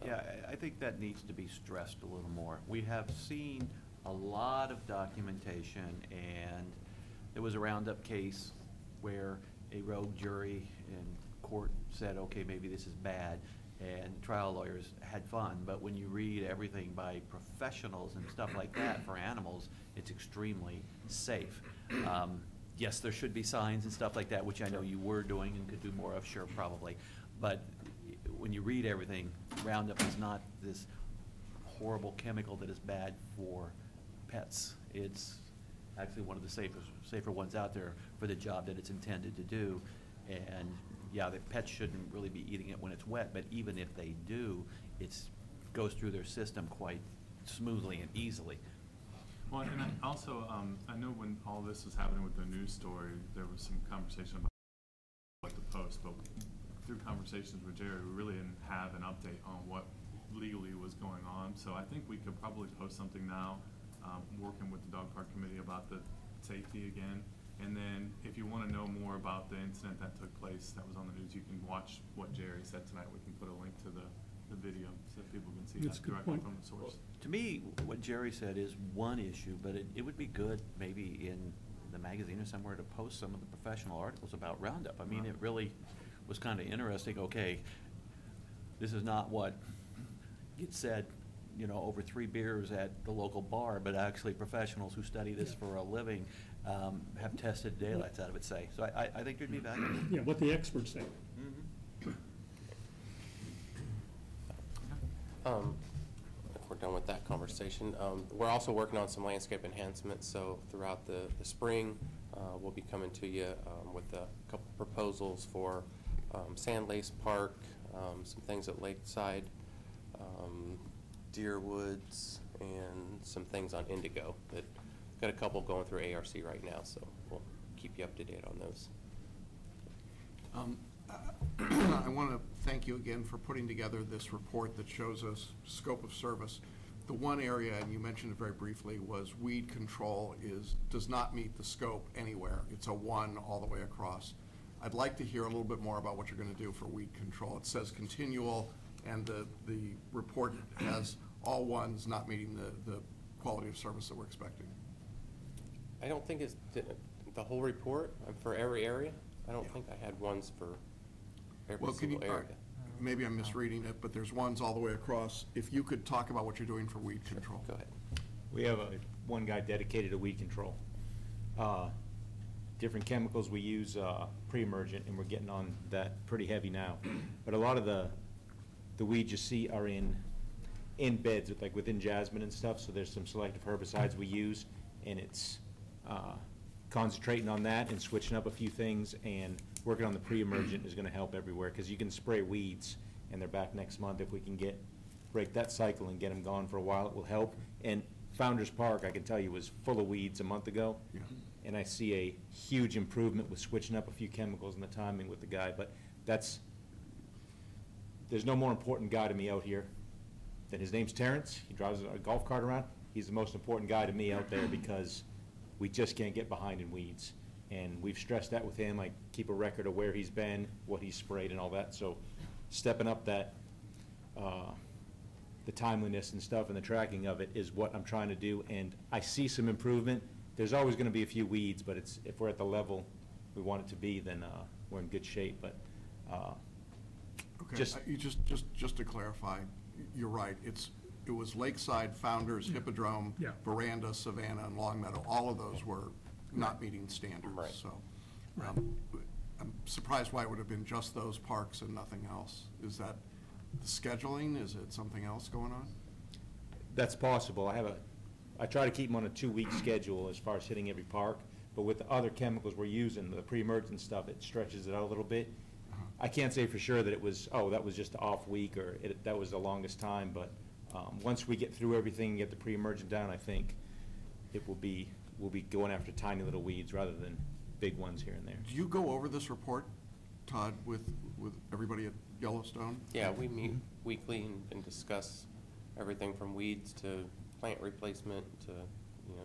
Yeah, I think that needs to be stressed a little more. We have seen a lot of documentation, and there was a Roundup case where a rogue jury in court said, okay, maybe this is bad, and trial lawyers had fun. But when you read everything by professionals and stuff like that for animals, it's extremely safe. Yes, there should be signs and stuff like that, which I know you were doing and could do more of, sure, probably. But when you read everything, Roundup is not this horrible chemical that is bad for pets. It's actually one of the safer ones out there for the job that it's intended to do. And yeah, the pets shouldn't really be eating it when it's wet, but even if they do, it goes through their system quite smoothly and easily. Well, and I know when all this was happening with the news story, there was some conversation about what to post, but through conversations with Jerry, we really didn't have an update on what legally was going on. So I think we could probably post something now, working with the dog park committee about the safety again. And then if you want to know more about the incident that took place that was on the news, you can watch what Jerry said tonight. We can put a link to the video so that people can see That's that a good directly point. from the source. To me, what Jerry said is one issue, but it would be good maybe in the magazine or somewhere to post some of the professional articles about Roundup. I mean, it really was kind of interesting. Okay, this is not what gets said, you know, over 3 beers at the local bar, but actually professionals who study this for a living have tested daylights out of it, say. So I think there'd be value. Yeah, what the experts say. If we're done with that conversation, we're also working on some landscape enhancements. So throughout the spring, we'll be coming to you with a couple proposals for Sand Lace Park, some things at Lakeside, Deer Woods, and some things on Indigo. That got a couple going through ARC right now, so we'll keep you up to date on those. I want to thank you again for putting together this report that shows us scope of service. The one area, and you mentioned it very briefly, was weed control does not meet the scope anywhere. It's a 1 all the way across. I'd like to hear a little bit more about what you're going to do for weed control. It says continual, and the report has all 1s not meeting the quality of service that we're expecting. I don't think it's the whole report for every area. I don't think I had 1s for every single area. Maybe I'm misreading it, but there's 1s all the way across. If you could talk about what you're doing for weed control. Go ahead. We have one guy dedicated to weed control. Different chemicals we use pre-emergent, and we're getting on that pretty heavy now. But a lot of the weeds you see are in beds, like within jasmine and stuff, so there's some selective herbicides we use, and it's concentrating on that and switching up a few things, and working on the pre-emergent is going to help everywhere, because you can spray weeds and they're back next month. If we can break that cycle and get them gone for a while, it will help. And Founders Park, I can tell you, was full of weeds a month ago. Yeah. And I see a huge improvement with switching up a few chemicals and the timing with the guy. But there's no more important guy to me out here than his name's Terrence. He drives a golf cart around. He's the most important guy to me out there, because we just can't get behind in weeds. And we've stressed that with him. I keep a record of where he's been, what he's sprayed and all that. So stepping up that, the timeliness and stuff and the tracking of it is what I'm trying to do. And I see some improvement. There's always going to be a few weeds, but if we're at the level we want it to be, then we're in good shape. But Okay, just to clarify, you're right. It was Lakeside, Founders, Hippodrome, Yeah. Veranda, Savannah, and Longmeadow. All of those were not meeting standards. Right. So I'm surprised why it would have been just those parks and nothing else. Is that the scheduling? Is it something else going on? that's possible. I try to keep them on a 2-week schedule as far as hitting every park. But with the other chemicals we're using, the pre-emergent stuff, it stretches it out a little bit. I can't say for sure that it was, that was just the off week or that was the longest time, but once we get through everything and get the pre-emergent down, I think we'll be going after tiny little weeds rather than big ones here and there. Do you go over this report, Todd, with everybody at Yellowstone? Yeah, we meet weekly and discuss everything from weeds to plant replacement to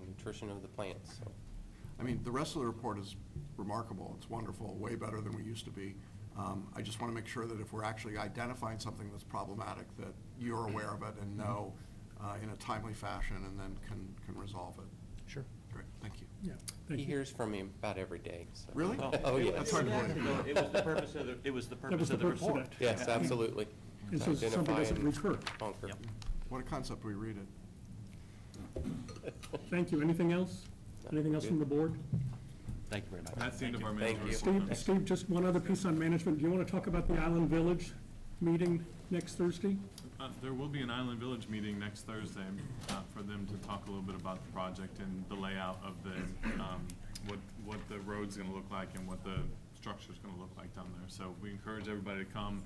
nutrition of the plants. So. I mean, the rest of the report is remarkable. It's wonderful, way better than we used to be. I just want to make sure that if we're actually identifying something that's problematic, that you're aware of it and know in a timely fashion and then can resolve it. Sure. Great, thank you. Yeah, He hears from me about every day. So. Really? Oh, yeah. That's hard to believe. It was the purpose of the report. Yes, absolutely. And so something doesn't recur. Conquer. Yep. What a concept, we read it. Thank you. Anything else? Anything else from the board? Thank you very much. That's the end of our Thank management you. Steve, just one other piece on management. Do you want to talk about the Island Village meeting next Thursday? There will be an Island Village meeting next Thursday for them to talk a little bit about the project and the layout of the, what the road's gonna look like and what the structure's gonna look like down there. So we encourage everybody to come.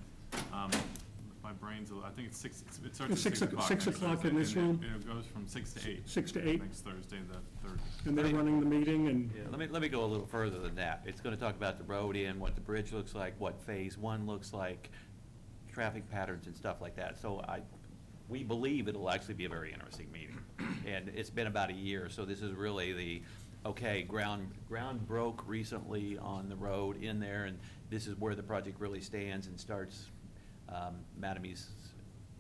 My brain's, I think it's it starts at 6 o'clock. 6 next o'clock Thursday, in this and room? It goes from 6 to 8. 6 to 8? Next Thursday, the 3rd. And they're running the meeting and, Yeah, let me go a little further than that. It's gonna talk about the road in, what the bridge looks like, what phase 1 looks like, traffic patterns and stuff like that. So we believe it'll actually be a very interesting meeting. And it's been about a year, so this is really ground broke recently on the road in there, and this is where the project really stands and starts Matamy's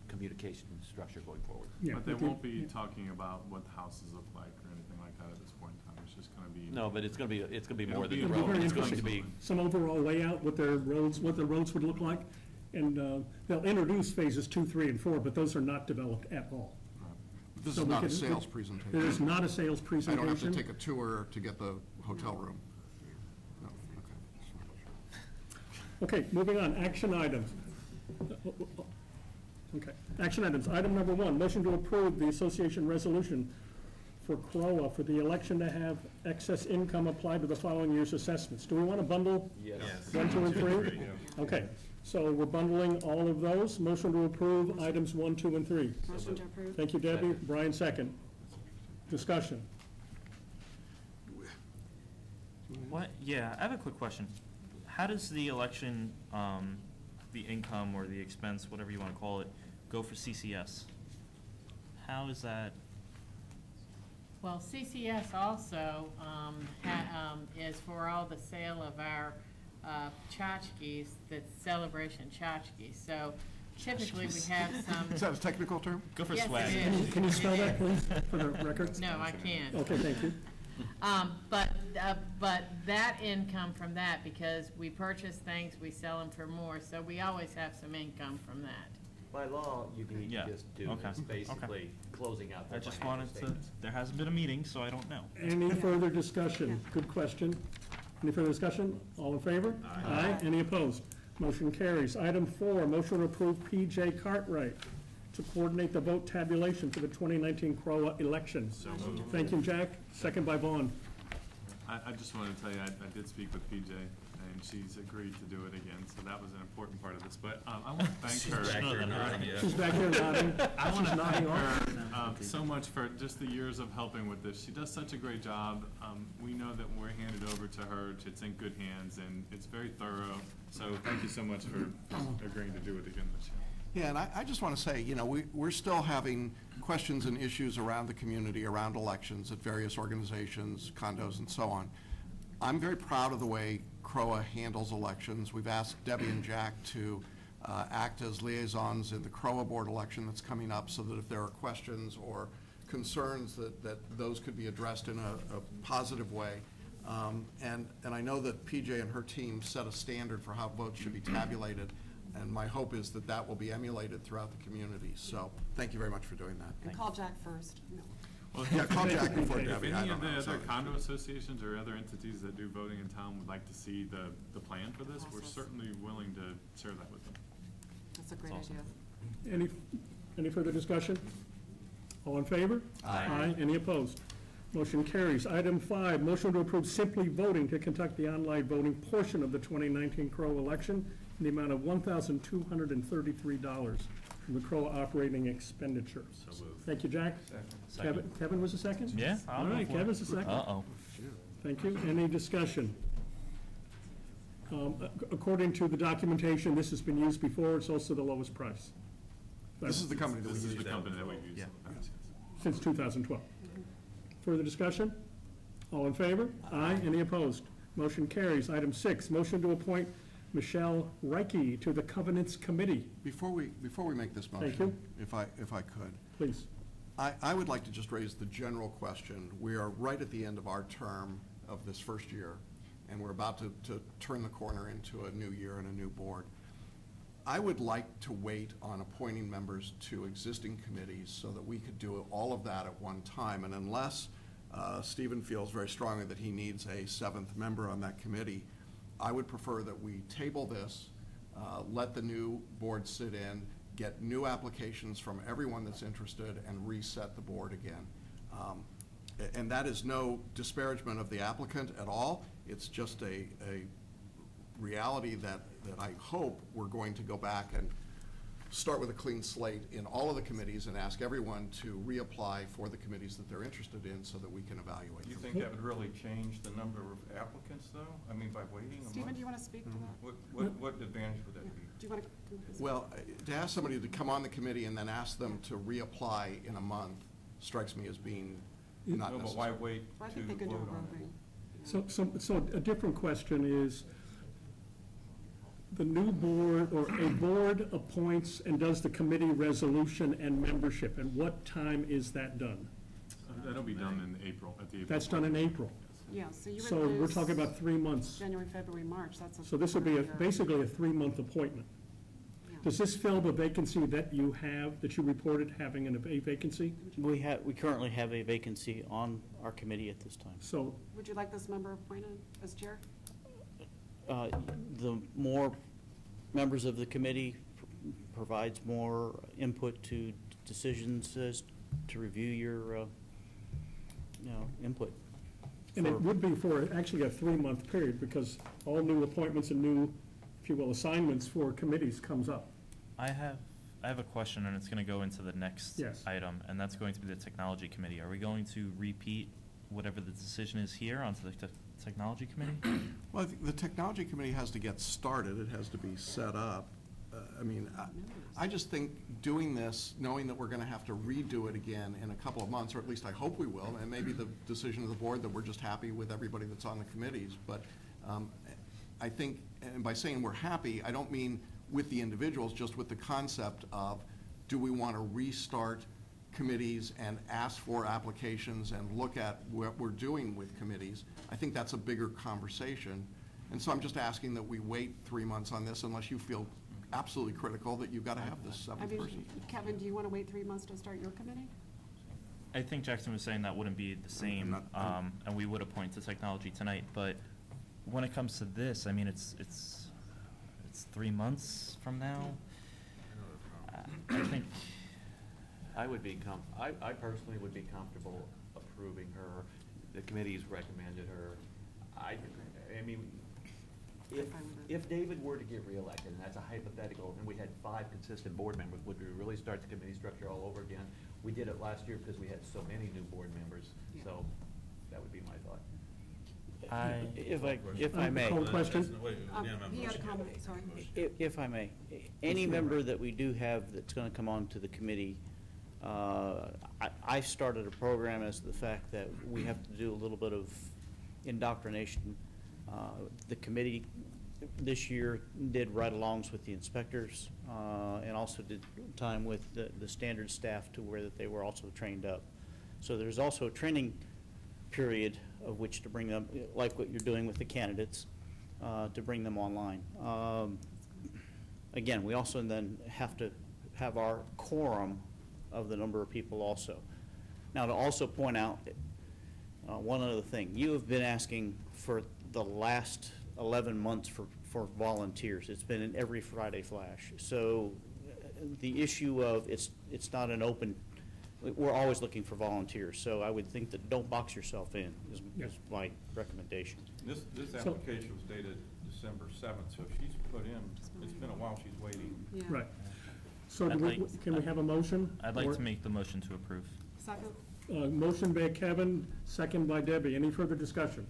communication structure going forward. yeah. But they won't be talking about what the houses look like or anything like that at this point in time. It's just gonna be. No, but it's gonna be more than It'll the be road. very It's going to interesting. be, Some overall layout, what the roads would look like. And they'll introduce phases 2, 3, and 4, but those are not developed at all. This So is we not a could- sales presentation. It is not a sales I presentation. don't have to take a tour to get the hotel room. No, okay. Okay, moving on, action items. Okay, action items. Item number 1, motion to approve the association resolution for CROA for the election to have excess income applied to the following year's assessments. Do we want to bundle? yes. 1, 2, and 3? Okay, so we're bundling all of those. Motion to approve items 1, 2, and 3. Motion to approve. Thank you, Debbie. Brian, second. Discussion. What, yeah, I have a quick question. How does the election, the income or the expense, whatever you want to call it, go for CCS? How is that? Well, CCS also is for all the sale of our tchotchkes, the celebration tchotchkes. So typically we have some. Is that a technical term? Go for Yes, swag. it is. Can you spell that, please, for the record? No, I can't. Okay, thank you. But that income from that, because we purchase things, we sell them for more, so we always have some income from that. By law, you need Yeah, to just do okay, this, basically okay. closing out I their just financial wanted to, statements. there hasn't been a meeting, so I don't know. Any further discussion? Good question. Any further discussion? All in favor? Aye. Any opposed? Motion carries. Item 4, motion to approve P.J. Cartwright to coordinate the vote tabulation for the 2019 CROA elections. Thank you, Jack. Second by Vaughn. I just wanted to tell you, I did speak with PJ, and she's agreed to do it again, so that was an important part of this. But I want to thank her. She's back here nodding. I want to She's nodding thank off. her so much for just the years of helping with this. She does such a great job. We know that when we're handed over to her, it's in good hands, and it's very thorough. So thank you so much for agreeing to do it again this year. Yeah, and I just want to say, you know, we're still having questions and issues around the community, around elections at various organizations, condos, and so on. I'm very proud of the way CROA handles elections. We've asked Debbie and Jack to act as liaisons in the CROA board election that's coming up, so that if there are questions or concerns, that those could be addressed in a positive way. And I know that PJ and her team set a standard for how votes should be tabulated, and my hope is that that will be emulated throughout the community. So thank you very much for doing that. And call Jack first. No. Well, Yeah, call Jack before if Debbie. any of the other condo associations or other entities that do voting in town would like to see the plan for this, we're certainly willing to share that with them. That's a great idea. Any further discussion? All in favor? Aye. Any opposed? Motion carries. Item 5, motion to approve Simply Voting to conduct the online voting portion of the 2019 CROA election in the amount of $1,233 from the CROA operating expenditures. So moved. Thank you, Jack. Second. Kevin was the second? Yeah, All I'll go right, for it. Kevin's the second. Uh-oh. Thank you. Any discussion? According to the documentation, this has been used before. It's also the lowest price. This is the company that we This is use. the company that we've used in the past, yes. Since 2012. Further discussion? All in favor? Aye. Any opposed? Motion carries. Item 6, motion to appoint Michelle Reike to the Covenants Committee. Before we make this motion, Thank you. if I could, Please. I would like to just raise the general question. We are right at the end of our term of this first year, and we're about to turn the corner into a new year and a new board. I would like to wait on appointing members to existing committees so that we could do all of that at one time. And unless Stephen feels very strongly that he needs a 7th member on that committee, I would prefer that we table this, let the new board sit in, get new applications from everyone that's interested, and reset the board again. And that is no disparagement of the applicant at all. It's just a reality that I hope we're going to go back and start with a clean slate in all of the committees and ask everyone to reapply for the committees that they're interested in so that we can evaluate You them. think that would really change the number of applicants, though? I mean, by waiting a month? Stephen, do you want to speak to that? What advantage would that be? Do you want to? Well, to ask somebody to come on the committee and then ask them to reapply in a month strikes me as being not No, but necessary. why wait I to think they could do a vote on it? roving. So a different question is, the new board, or a board appoints and does the committee resolution and membership, and what time is that done? That'll be done in April, at the April. That's done in April. Yeah, so you would So we're lose talking about 3 months. January, February, March, that's a. So this would be year. basically a 3-month appointment. Yeah. Does this fill the vacancy that you have, that you reported having a vacancy? We currently have a vacancy on our committee at this time. So, Would you like this member appointed as chair? The more members of the committee provides more input to decisions as to review your, input. and it would be for actually a 3-month period, because all new appointments and new, if you will, assignments for committees comes up. I have a question, and it's going to go into the next Yes. item, and that's going to be the technology committee. Are we going to repeat whatever the decision is here onto the technology committee? Well, I think the technology committee has to get started. It has to be set up. I just think doing this, knowing that we're going to have to redo it again in a couple of months, or at least I hope we will, and maybe the decision of the board that we're just happy with everybody that's on the committees. But I think, and by saying we're happy, I don't mean with the individuals, just with the concept of, do we want to restart committees and ask for applications and look at what we're doing with committees? I think that's a bigger conversation. And so I'm just asking that we wait 3 months on this unless you feel absolutely critical that you've got to have this 7th person. Kevin, do you want to wait 3 months to start your committee? I think Jackson was saying that wouldn't be the same, and we would appoint to technology tonight, but when it comes to this, I mean, it's 3 months from now. I think I personally would be comfortable approving her. The committee's recommended her. I mean, if David were to get reelected, and that's a hypothetical, and we had 5 consistent board members, would we really start the committee structure all over again? We did it last year because we had so many new board members, so that would be my thought. If I may. Call the question. He had a comment, sorry. If I may, any member that we do have that's going to come on to the committee, I started a program as to the fact that we have to do a little bit of indoctrination. The committee this year did ride-alongs with the inspectors and also did time with the standard staff to where that they were also trained up. So there's also a training period of which to bring them, like what you're doing with the candidates, to bring them online. Again, we also then have to have our quorum of the number of people also. Now, to also point out one other thing, you have been asking for the last 11 months for volunteers. It's been in every Friday Flash. So the issue of it's not an open, we're always looking for volunteers. So I would think that don't box yourself in is my recommendation. This application was dated December 7th, so she's put in, it's been a while she's waiting. Yeah. Right. So can we have a motion? I'd like to make the motion to approve. Second? Motion by Kevin, second by Debbie. Any further discussion?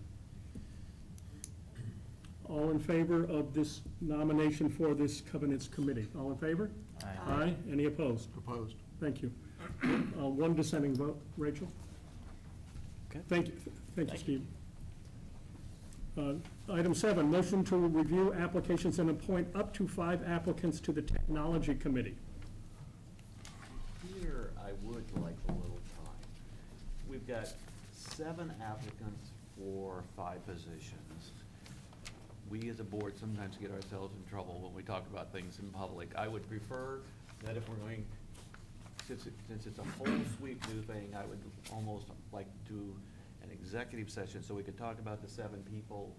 All in favor of this nomination for this Covenants Committee? All in favor? Aye. Aye. Any opposed? Opposed. Thank you. One dissenting vote. Rachel? Okay. Thank you. Thank you, Steve. Item 7, motion to review applications and appoint up to 5 applicants to the Technology Committee. Here, I would like a little time. We've got 7 applicants for 5 positions. We as a board sometimes get ourselves in trouble when we talk about things in public. I would prefer that if we're going, since it's a whole sweep new thing, I would almost like to do an executive session so we could talk about the 7 people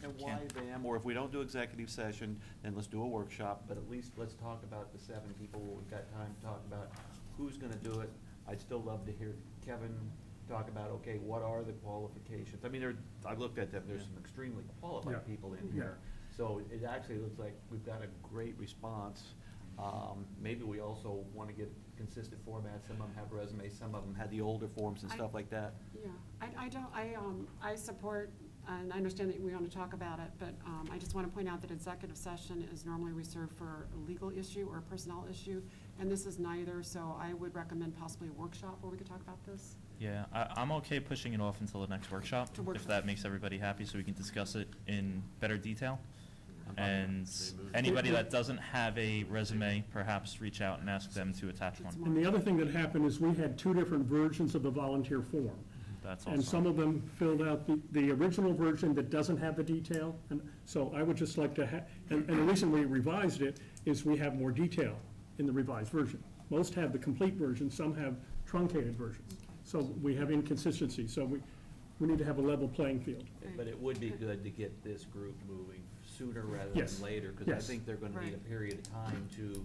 and why them, or if we don't do executive session, then let's do a workshop, but at least let's talk about the 7 people. We've got time to talk about who's gonna do it. I'd still love to hear Kevin talk about, okay, what are the qualifications? I mean, I looked at them, there's some extremely qualified people in here. So it actually looks like we've got a great response. Maybe we also want to get consistent formats. Some of them have resumes, some of them had the older forms and stuff like that. Yeah, I support, and I understand that we want to talk about it, but I just want to point out that executive session is normally reserved for a legal issue or a personnel issue, and this is neither, so I would recommend possibly a workshop where we could talk about this. Yeah, I'm okay pushing it off until the next workshop, if that makes everybody happy, so we can discuss it in better detail. And anybody that doesn't have a resume, perhaps reach out and ask them to attach one. And the other thing that happened is we had 2 different versions of the volunteer form. That's And awesome. some of them filled out the original version that doesn't have the detail. And so I would just like to have, and the reason we revised it is we have more detail in the revised version. Most have the complete version, some have truncated versions. So we have inconsistency. So we need to have a level playing field. But it would be good to get this group moving sooner rather Yes. than later, because I think they're gonna need a period of time to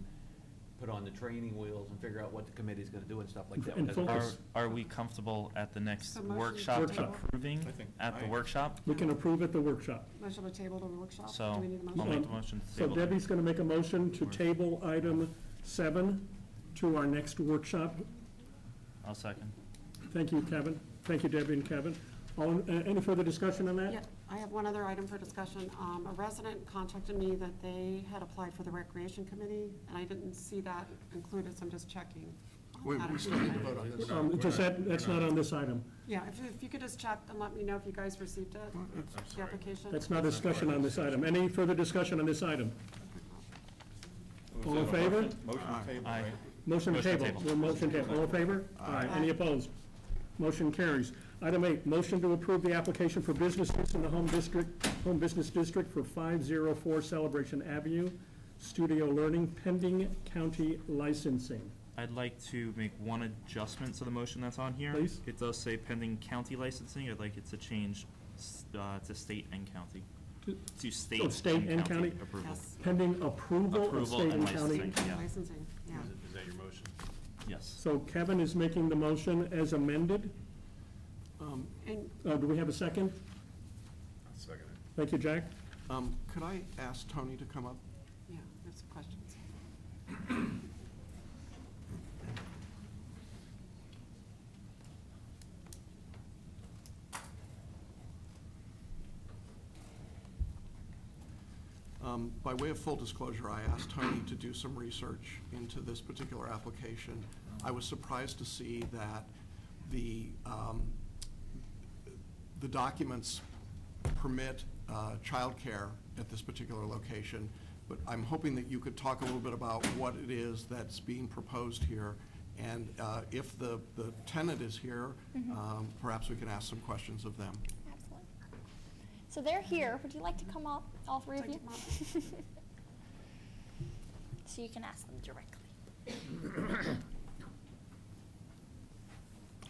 put on the training wheels and figure out what the committee's gonna do and stuff like that. And focus. Are we comfortable at the next So motion workshop to table? approving at the workshop? We can approve at the workshop. Motion to table to the workshop? So, Do we need a I'll motion? make the motion to So table. Debbie's going to make a motion to table item 7 to our next workshop. I'll second. Thank you, Kevin. Thank you, Debbie and Kevin. Any further discussion on that? Yeah, I have one other item for discussion. A resident contacted me that they had applied for the Recreation Committee, and I didn't see that incled, so I'm just checking. We still need to vote on this. Just that's not on this item. Yeah, if you could just check and let me know if you guys received it, the application. That's not a discussion on this item. Any further discussion on this item? All in favor? Motion to table, Aye. right? Motion table. Motion table. All in favor? Aye. Any opposed? Motion carries. Item 8, motion to approve the application for business use in the home business district for 504 Celebration Avenue, Studio Learning, pending county licensing. I'd like to make one adjustment to the motion that's on here. Please. It does say pending county licensing. I'd like it to change to state and county. To state, Oh, state and county? approval. Yes. Pending approval of Approval state and and county. licensing, yeah. Licensing, yeah. Is that your motion? Yes. So Kevin is making the motion as amended. And Do we have a second? Second. Thank you, Jack. Could I ask Tony to come up? yeah, there's some questions. By way of full disclosure, I asked Tony to do some research into this particular application. I was surprised to see that the documents permit childcare at this particular location, but I'm hoping that you could talk a little bit about what it is that's being proposed here, and if the tenant is here, perhaps we can ask some questions of them. Absolutely. So they're here. Would you like to come up, all three of you? So you can ask them directly.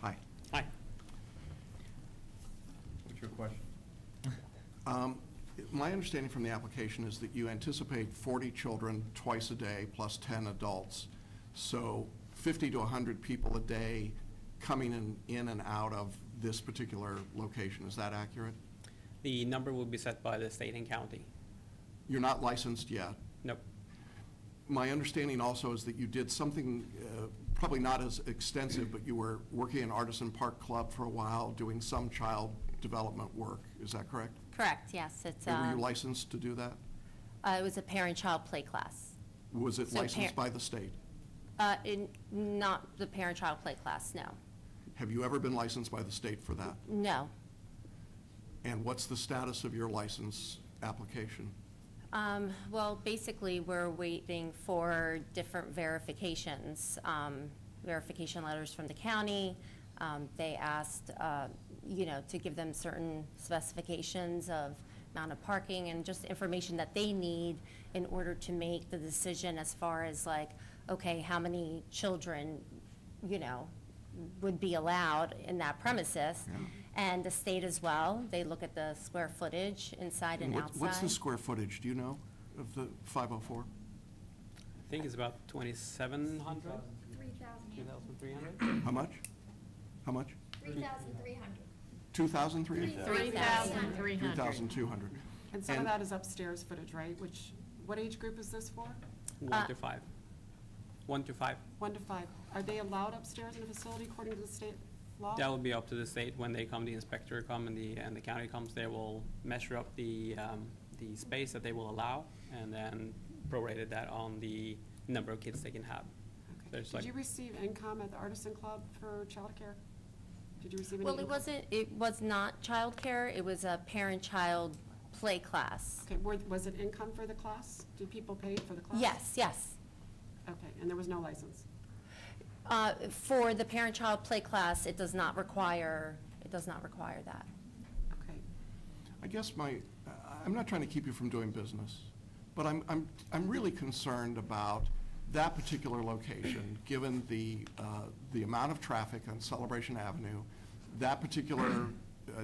Hi. Hi. What's your question? My understanding from the application is that you anticipate 40 children twice a day plus 10 adults. So 50 to 100 people a day coming in and out of this particular location. Is that accurate? The number will be set by the state and county. You're not licensed yet? Nope. My understanding also is that you did something, probably not as extensive, but you were working in Artisan Park Club for a while, doing some child development work. Is that correct? Correct, yes. It's, And were you licensed to do that? it was a parent-child play class. Was it So licensed by the state? Not the parent-child play class, no. Have you ever been licensed by the state for that? No. And what's the status of your license application? Well, basically, we're waiting for different verifications, verification letters from the county. They asked, to give them certain specifications of amount of parking and just information that they need in order to make the decision as far as like, okay, how many children, would be allowed in that premises. Yeah. And the state as well, they look at the square footage inside and outside. What's the square footage, do you know, of the 504? I think it's about 2,700? 3,300. How much? How much? 3,300. 2,300? 3,300. 3,200. And some of that is upstairs footage, right? What age group is this for? 1 to 5. 1 to 5. 1 to 5. Are they allowed upstairs in a facility according to the state law? That will be up to the state. When they come, the inspector come and the county comes, they will measure up the space that they will allow and then prorated that on the number of kids they can have. Okay. Did you receive income at the Artisan Club for childcare? Did you receive any Well, income? it was not childcare, it was a parent-child play class. Okay, was it income for the class? Did people pay for the class? Yes. Okay, and there was no license? For the parent-child play class, it does not require that. Okay. I guess I'm not trying to keep you from doing business, but I'm really concerned about that particular location, given the amount of traffic on Celebration Avenue, that particular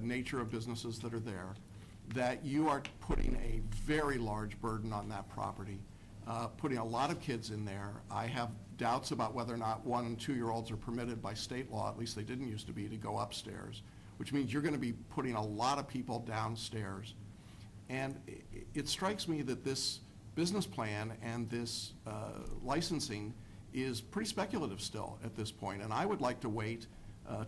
nature of businesses that are there, that you are putting a very large burden on that property, putting a lot of kids in there. I have doubts about whether or not 1- and 2-year-olds are permitted by state law, at least they didn't used to be, to go upstairs, which means you're going to be putting a lot of people downstairs. And it strikes me that this business plan and this licensing is pretty speculative still at this point, and I would like to wait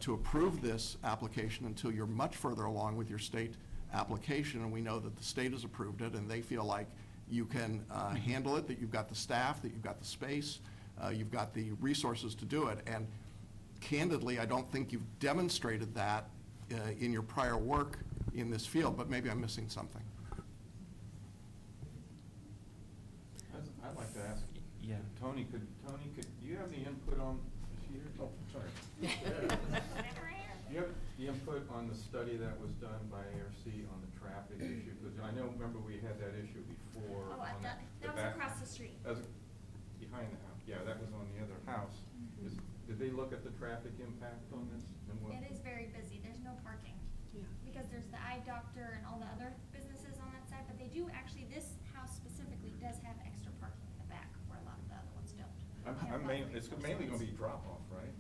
to approve this application until you're much further along with your state application, and we know that the state has approved it and they feel like you can handle it, that you've got the staff, that you've got the space, you've got the resources to do it. And candidly, I don't think you've demonstrated that in your prior work in this field, but maybe I'm missing something. I'd like to ask, Tony, could do you have the input on, here? Oh, sorry. Do you have the input on the study that was done by ARC on the traffic issue? Because I know, remember we had that issue before. Oh, that was across the street. That was behind the house. Yeah, that was on the other house. Did they look at the traffic impact on this? It is very busy. There's no parking. Yeah. Because there's the eye doctor and all the other businesses on that side, but they do actually, this house specifically does have extra parking in the back where a lot of the other ones don't. It's mainly going to be drop-off, right?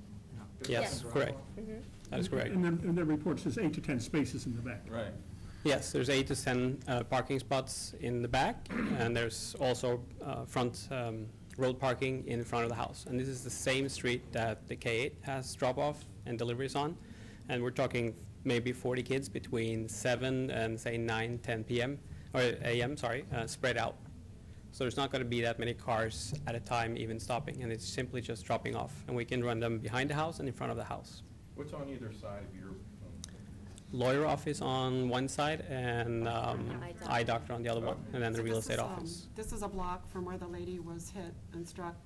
Yes, correct. That is correct. And then the report says 8 to 10 spaces in the back. Right. Yes, there's 8 to 10 parking spots in the back, and there's also front road parking in front of the house. And this is the same street that the K8 has drop-off and deliveries on. And we're talking maybe 40 kids between 7 and say 9, 10 p.m. or a.m. Spread out So there's not going to be that many cars at a time even stopping, and it's simply just dropping off. And we can run them behind the house and in front of the house. What's on either side of your Lawyer office on one side and eye doctor on the other one, and then the So real this estate is, office. This is a block from where the lady was hit and struck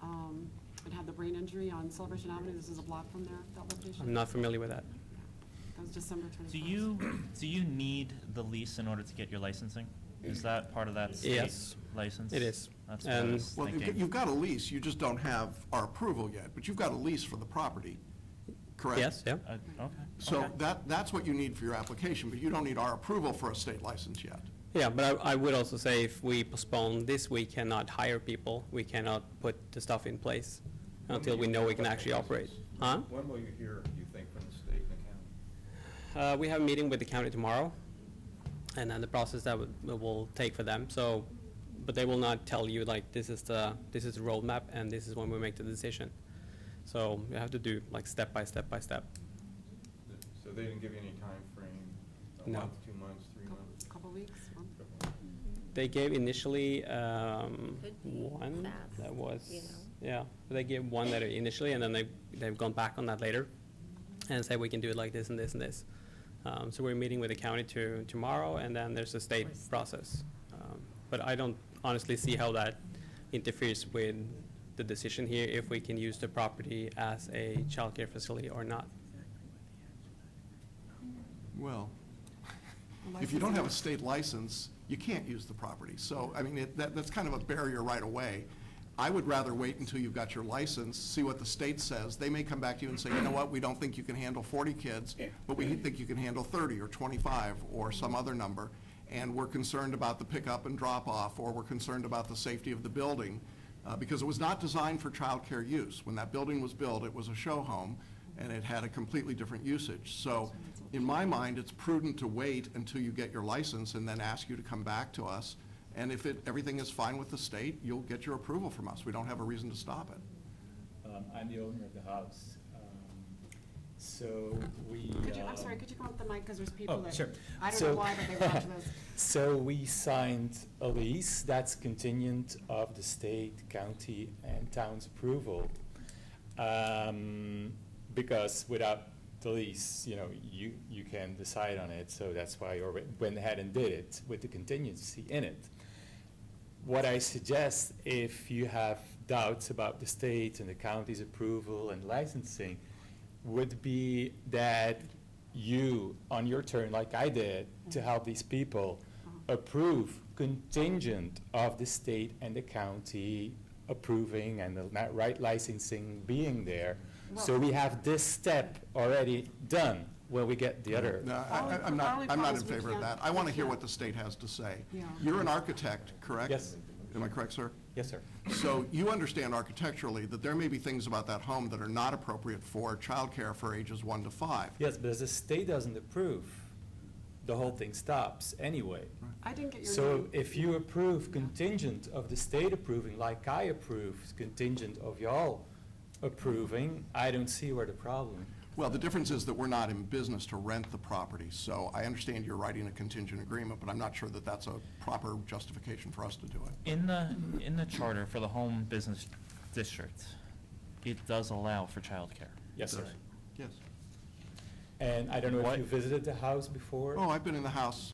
and had the brain injury on Celebration Avenue. This is a block from there, that location? I'm not familiar with that. That was December 21st. Do you need the lease in order to get your licensing? Is that part of that state Yes. license? It is. That's what I was Well, thinking. you've got a lease, you just don't have our approval yet, but you've got a lease for the property, correct? Yes, yeah. Okay. So okay. that's what you need for your application, but you don't need our approval for a state license yet. Yeah, but I would also say if we postpone this, we cannot hire people. We cannot put the stuff in place until we know we can actually operate. Huh? When will you hear, do you think, from the state and the county? We have a meeting with the county tomorrow, and then the process that will take for them. So, but they will not tell you like this is the roadmap and this is when we make the decision. So you have to do like step by step by step. So they didn't give you any time frame? A No. month, 2 months, 3 months? Couple weeks, month? They gave initially Could be one fast, that was you know. yeah. They gave one letter initially, and then they've gone back on that later, and said we can do it like this and this and this. So we're meeting with the county tomorrow, and then there's a state process. But I don't honestly see how that interferes with the decision here if we can use the property as a childcare facility or not. Well, if you don't have a state license, you can't use the property. So, I mean, that's kind of a barrier right away. I would rather wait until you've got your license, see what the state says. They may come back to you and say, you know what, we don't think you can handle 40 kids, but we think you can handle 30 or 25 or some other number. And we're concerned about the pickup and drop off, or we're concerned about the safety of the building, because it was not designed for childcare use. When that building was built, it was a show home, and it had a completely different usage. So in my mind, it's prudent to wait until you get your license and then ask you to come back to us. And if everything is fine with the state, you'll get your approval from us. We don't have a reason to stop it. I'm the owner of the house. So we. I'm sorry, could you come up with the mic, because there's people that. Sure. I don't know why, but they watch this. So we signed a lease that's contingent of the state, county, and town's approval. Because without the lease, you can decide on it, so that's why I went ahead and did it with the contingency in it. What I suggest, if you have doubts about the state and the county's approval and licensing, would be that you, on your turn, like I did, to help these people, approve contingent of the state and the county approving and the right licensing being there. So we have this step already done when we get the other. No, I'm not in favor of that. I want to hear what the state has to say. Yeah. You're an architect, correct? Yes. Am I correct, sir? Yes, sir. So you understand architecturally that there may be things about that home that are not appropriate for childcare for ages 1 to 5. Yes, but as the state doesn't approve, the whole thing stops anyway. I didn't get your So name. if you approve contingent of the state approving, like I approve contingent of y'all approving, I don't see where the problem. Well, the difference is that we're not in business to rent the property. So I understand you're writing a contingent agreement, but I'm not sure that that's a proper justification for us to do it. In the charter for the home business district, it does allow for childcare. Yes, sir. Yes. And I don't know if you visited the house before? Oh, I've been in the house.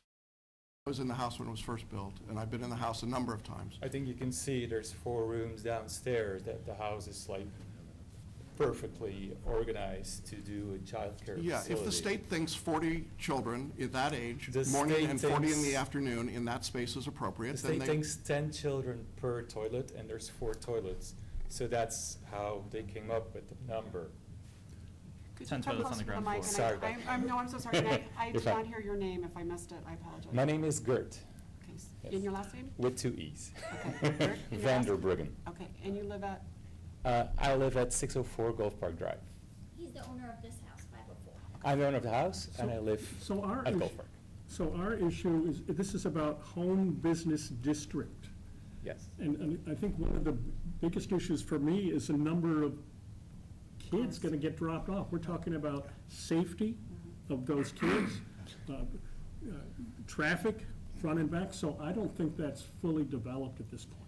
I was in the house when it was first built, and I've been in the house a number of times. I think you can see there's 4 rooms downstairs, that the house is like perfectly organized to do a childcare facility. Yeah, if the state thinks 40 children at that age, The morning state and 40 in thinks- the afternoon, in that space is appropriate, The then state they... thinks 10 children per toilet, and there's 4 toilets. So that's how they came up with the number. Could 10 you come toilets on closer the to ground mic? floor. And Sorry. No, I'm so sorry. And I You're did fine. not hear your name. If I missed it, I apologize. My name is Gert, Okay, Yes. and your last name? with 2 E's. Okay, Gert, and your last- Vanderbruggen. Okay, and you live at? I live at 604 Gulf Park Drive. He's the owner of this house, 504. I'm the owner of the house, and I live So our at issue- Gulf Park. So our issue is, this is about home business district. Yes. And I think one of the biggest issues for me is the number of kids going to get dropped off. We're talking about safety of those kids, traffic, front and back, so I don't think that's fully developed at this point.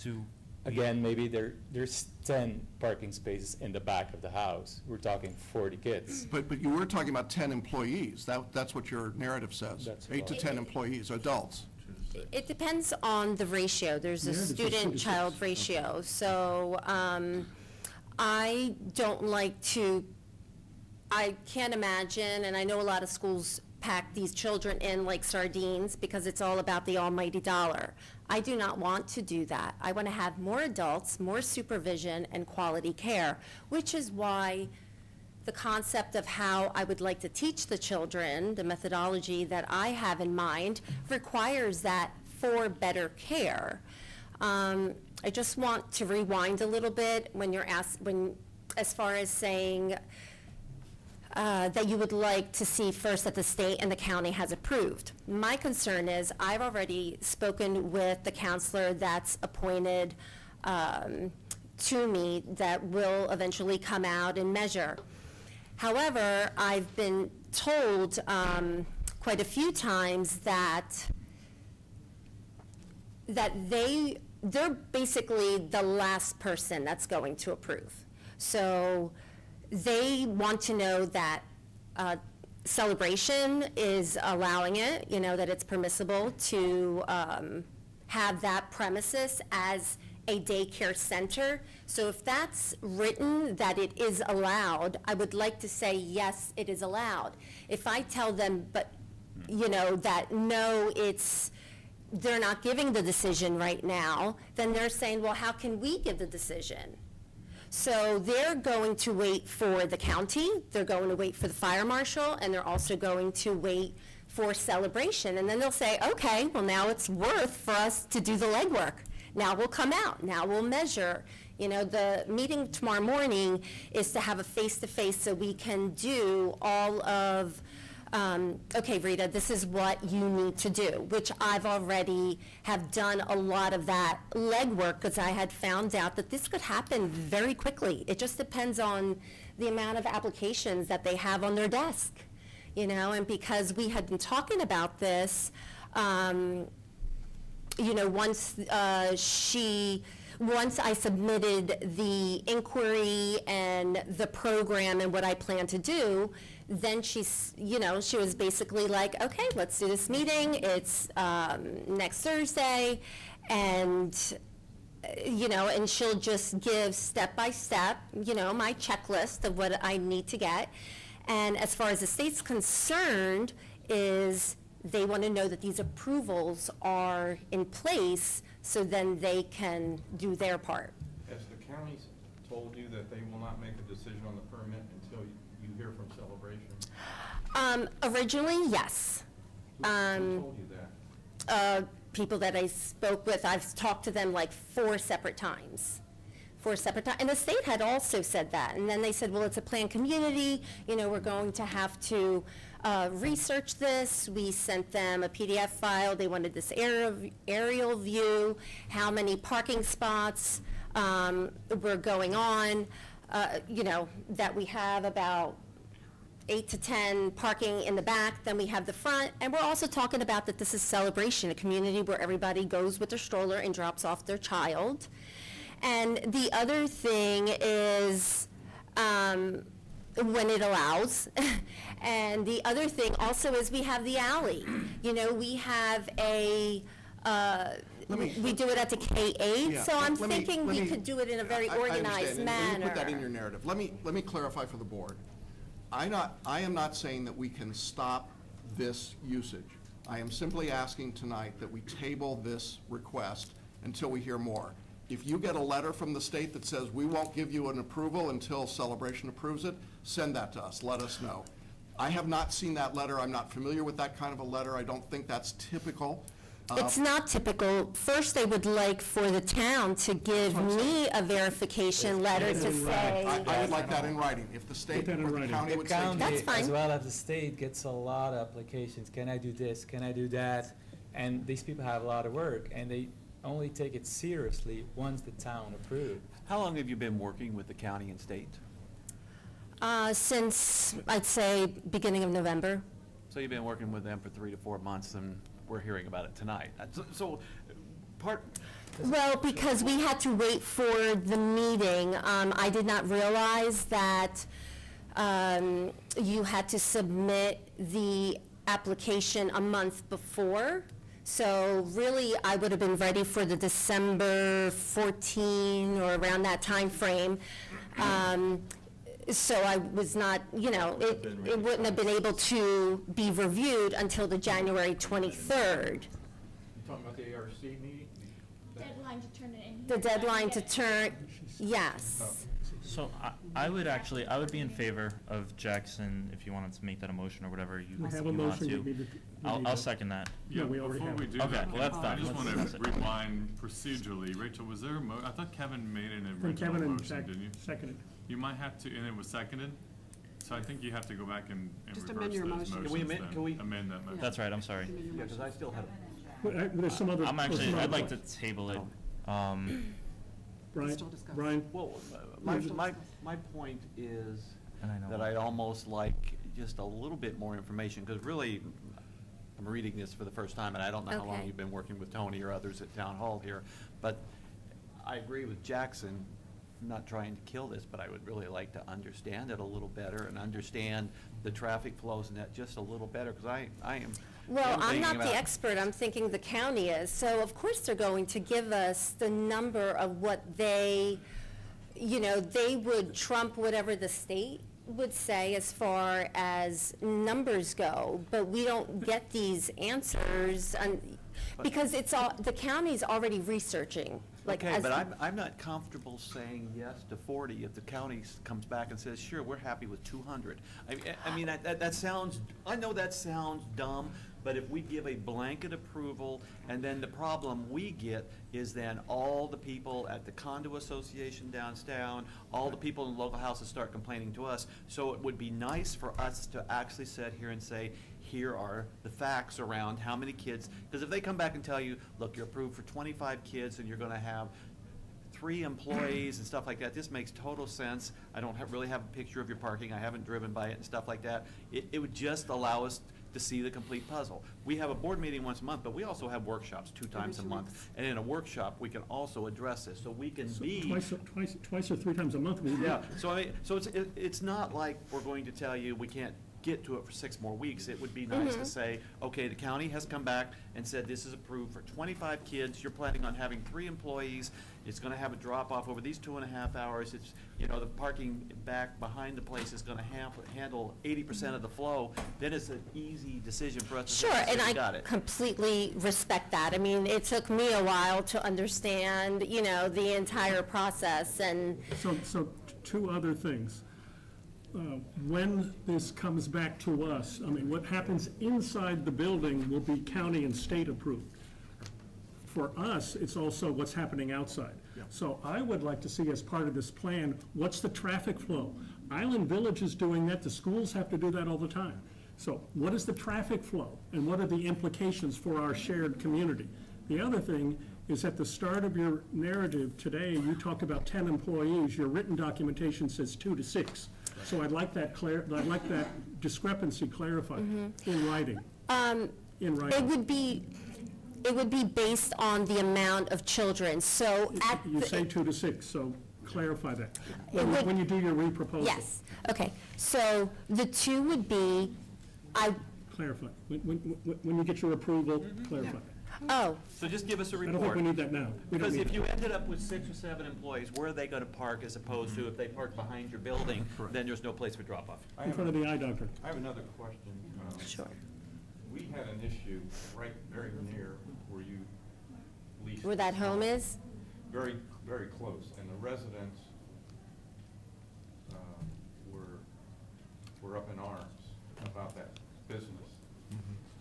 to? Again, maybe there's 10 parking spaces in the back of the house. We're talking 40 kids. But you were talking about 10 employees. That's what your narrative says. That's 8 to about 10 employees, adults. It depends on the ratio. There's a Yeah, there's a student-child ratio. So I don't like to, I can't imagine, and I know a lot of schools pack these children in like sardines because it's all about the almighty dollar. I do not want to do that. I want to have more adults, more supervision, and quality care, which is why the concept of how I would like to teach the children, the methodology that I have in mind, requires that for better care. I just want to rewind a little bit when you're asked, as far as saying that you would like to see first that the state and the county has approved. My concern is I've already spoken with the counselor that's appointed to me that will eventually come out and measure. However, I've been told quite a few times that they're basically the last person that's going to approve. So they want to know that Celebration is allowing it, you know, that it's permissible to have that premises as a daycare center. So if that's written that it is allowed, I would like to say, yes, it is allowed. If I tell them, but, you know, that no, they're not giving the decision right now, then they're saying, well, how can we give the decision? So they're going to wait for the county, they're going to wait for the fire marshal, and they're also going to wait for Celebration. And then they'll say, okay, well, now it's worth for us to do the legwork. Now we'll come out, now we'll measure. You know, the meeting tomorrow morning is to have a face-to-face so we can do all of, okay, Rita, this is what you need to do, which I've already have done a lot of that legwork because I had found out that this could happen very quickly. It just depends on the amount of applications that they have on their desk, you know, and because we had been talking about this, you know, once I submitted the inquiry and the program and what I plan to do, then she's, you know, she was basically like, okay, let's do this meeting. It's next Thursday, and, you know, and she'll just give step by step, you know, my checklist of what I need to get. And as far as the state's concerned is they want to know that these approvals are in place so then they can do their part. Has the county told you that they will not make a decision on the permit until you hear from Celebration? Originally, yes. Who told you that? People that I spoke with, I've talked to them like 4 separate times. 4 separate times. And the state had also said that. And then they said, well, it's a planned community. You know, we're going to have to research this. We sent them a PDF file. They wanted this aerial view, how many parking spots were going on, you know, that we have about 8 to 10 parking in the back, then we have the front, and we're also talking about that this is Celebration, a community where everybody goes with their stroller and drops off their child. And the other thing is when it allows, and the other thing also is we have the alley. You know, we have a, we do it at the K-8, Yeah, so I'm let me- thinking let we me- could do it in a very I organized understand, manner. and you put that in your narrative. Let me clarify for the board. I am not saying that we can stop this usage. I am simply asking tonight that we table this request until we hear more. If you get a letter from the state that says we won't give you an approval until Celebration approves it, send that to us, let us know. I have not seen that letter, I'm not familiar with that kind of a letter, I don't think that's typical. It's not typical. First, they would like for the town to give me a verification letter to say. I would like that in writing. If the state or the county would say. That's fine. As well as the state gets a lot of applications. Can I do this? Can I do that? And these people have a lot of work, and they only take it seriously once the town approves. How long have you been working with the county and state? Since, I'd say, beginning of November. So you've been working with them for 3 to 4 months, and we're hearing about it tonight. So part Well, because we had to wait for the meeting, I did not realize that you had to submit the application a month before. So really, I would have been ready for the December 14 or around that time frame. So I was not, you know, it wouldn't have been able to be reviewed until the January 23rd. You talking about the ARC meeting? Deadline to turn it in. The deadline to turn, yes. So I would be in favor of Jackson, if you wanted to make that a motion or whatever you We have a want motion, to. we need I'll second that. Yeah, we already Before have we it. do Okay, that, well, that's I done. just Let's want discuss to it. rewind procedurally. Rachel, was there I thought Kevin made an From original Kevin and motion, didn't you? seconded. You might have to, and it was seconded? So I think you have to go back and Just reverse amend your those motion. motions Can we then. can we- Amend that motion. That's right, I'm sorry. Yeah, because I still have. There's some other. I'm there's actually, some I'd other like to questions. table it. Brian, Still discuss. Brian, Well, Still my point is And I know that why. I'd almost like just a little bit more information, because really, I'm reading this for the first time, and I don't know how long Okay. you've been working with Tony or others at Town Hall here, but I agree with Jackson, not trying to kill this, but I would really like to understand it a little better and understand the traffic flows and that just a little better, because I am. Well, am I'm thinking not the about- expert, I'm thinking the county is. So of course they're going to give us the number of what they, you know, they would trump whatever the state would say as far as numbers go, but we don't get these answers because it's all, the county's already researching. Like Okay, as- but I'm not comfortable saying yes to 40 if the county comes back and says, sure, we're happy with 200. I mean, that sounds, I know that sounds dumb, but if we give a blanket approval, and then the problem we get is then all the people at the condo association downtown, all the people in local houses start complaining to us. So it would be nice for us to actually sit here and say, here are the facts around how many kids, because if they come back and tell you, look, you're approved for 25 kids and you're gonna have 3 employees and stuff like that, this makes total sense. I don't really have a picture of your parking, I haven't driven by it and stuff like that. It would just allow us to see the complete puzzle. We have a board meeting once a month, but we also have workshops 2 times a month. And in a workshop, we can also address this, so we can so be. twice or 3 times a month. Yeah, so I mean, so it's not like we're going to tell you we can't get to it for 6 more weeks. It would be nice to say, okay, the county has come back and said this is approved for 25 kids. You're planning on having 3 employees. It's gonna have a drop-off over these 2.5 hours. It's, you know, the parking back behind the place is gonna handle 80% of the flow. Then it's an easy decision for us to say, Sure, "Okay, and we I got it." completely respect that. I mean, it took me a while to understand, you know, the entire process and. So 2 other things. When this comes back to us, I mean, what happens inside the building will be county and state approved. For us, it's also what's happening outside. So I would like to see as part of this plan, what's the traffic flow? Island Village is doing that, the schools have to do that all the time. So what is the traffic flow, and what are the implications for our shared community? The other thing is at the start of your narrative today, you talk about 10 employees, your written documentation says 2 to 6. So I'd like that discrepancy clarified in writing. In writing. It would be based on the amount of children, so at You say 2 to 6, so clarify that. When you do your reproposal. Yes, okay, so the 2 would be, Clarify. When you get your approval, clarify that. Oh. So just give us a I report. don't think we need that now. We don't Because need if that. you ended up with 6 or 7 employees, where are they gonna park as opposed to if they park behind your building, then there's no place for drop-off? In front of the eye doctor. I have another question. Sure. We had an issue right very near where you leased. Where that home is? Very, very close, and the residents were up in arms about that business.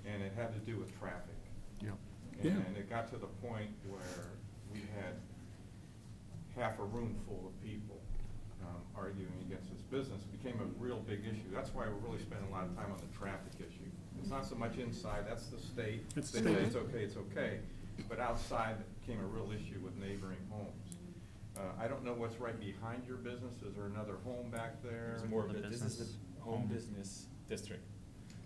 And it had to do with traffic. And it got to the point where we had half a room full of people arguing against this business. It became a real big issue. That's why we're really spending a lot of time on the traffic issue. It's not so much inside, that's the state. That's They the say state. it's okay. But outside, it became a real issue with neighboring homes. I don't know what's right behind your business. Is there another home back there? It's more of a, this is the home business district.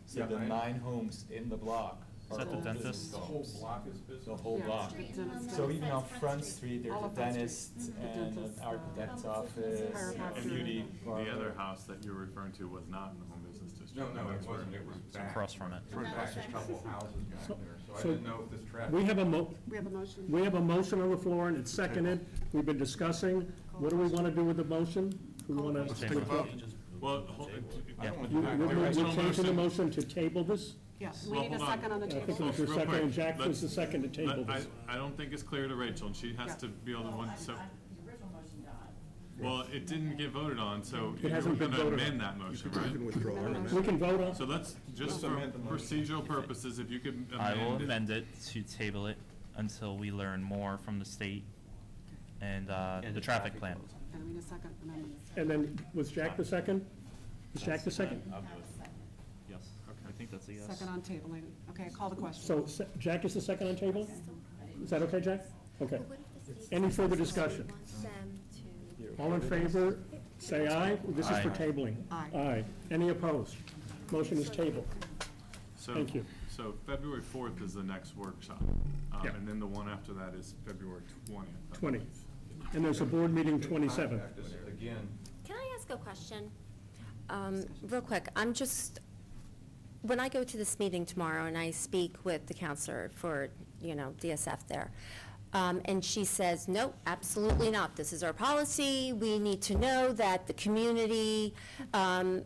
So the 9 homes in the block Is that the dentist? The whole block is business? The whole Yeah, block. it's the dentist. So even on Front Street, there's All a of Front Street. dentist The and an dentist, architect's office, chiropractor. a beauty parlor. The other house that you're referring to was not in the home business district. No, That's it where- wasn't, it was back. across from it. Back a couple houses back So- there, so I so didn't know if this traffic. We have a We have a motion. We have a motion on the floor, and it's seconded. We've been discussing. What do we want to do with the motion? We want to Take a vote. Well, I don't want to You- do that. We're The original changing the motion- motion to table this? Yes, Well, we need a hold on. second on the I table. think there's a Real second, quick, and Jack was let's- the second to table I this. don't think it's clear to Rachel, and she has Yeah. to be able to, so. Well, it didn't get voted on, so It you're hasn't been gonna voted on. amend that motion, You can right? withdraw it. We can vote on. So let's, just for amend the motion. procedural purposes, if you could I will amend it. amend it to table it until we learn more from the state and the traffic plan. And we need a second amendment. And then, was Jack the second? Was Jack the second? Yes, I think that's a yes. Second on tabling. Okay, call the question. So Jack is the second on table? Is that okay, Jack? Okay. Any further discussion? All in favor, say aye. This is for Aye. tabling. Aye. Aye. Any opposed? Motion is tabled. So- Thank you. So February 4th is the next workshop. Yeah. And then the one after that is February 20th. I 20. believe. And there's a board meeting 27th. Contact us again. Can I ask a question? Real quick, I'm just, when I go to this meeting tomorrow and I speak with the counselor for, DSF there, and she says, nope, absolutely not, this is our policy, we need to know that the community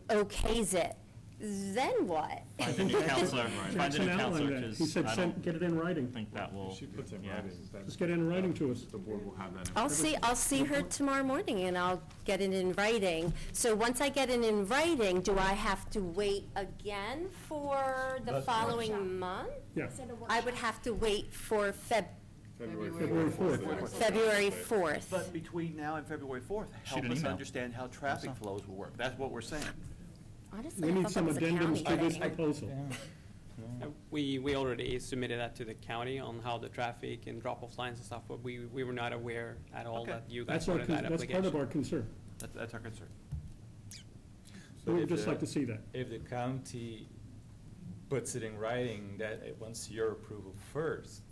okays it, then what? Find a new counselor, find a Jackson new counselor, outlined that. because He said, I don't get it in writing. think that will, She puts in yeah. writing that Just get it in writing to us. the board will have that. I'll see her tomorrow morning and I'll get it in writing. So once I get it in writing, do I have to wait again for the following month? Yeah. I would have to wait for February 4th. February 4th. But between now and February 4th, Shoot help an us email. understand how traffic flows will work. That's what we're saying. Honestly, We I need thought some that was a addendums to county this thing. proposal. We already submitted that to the county on how the traffic and drop-off lines and stuff, but we were not aware at all Okay. that you That's guys our, wanted that that's application. part of our concern. That's our concern. We would if just the- like to see that. If the county puts it in writing that it wants your approval first,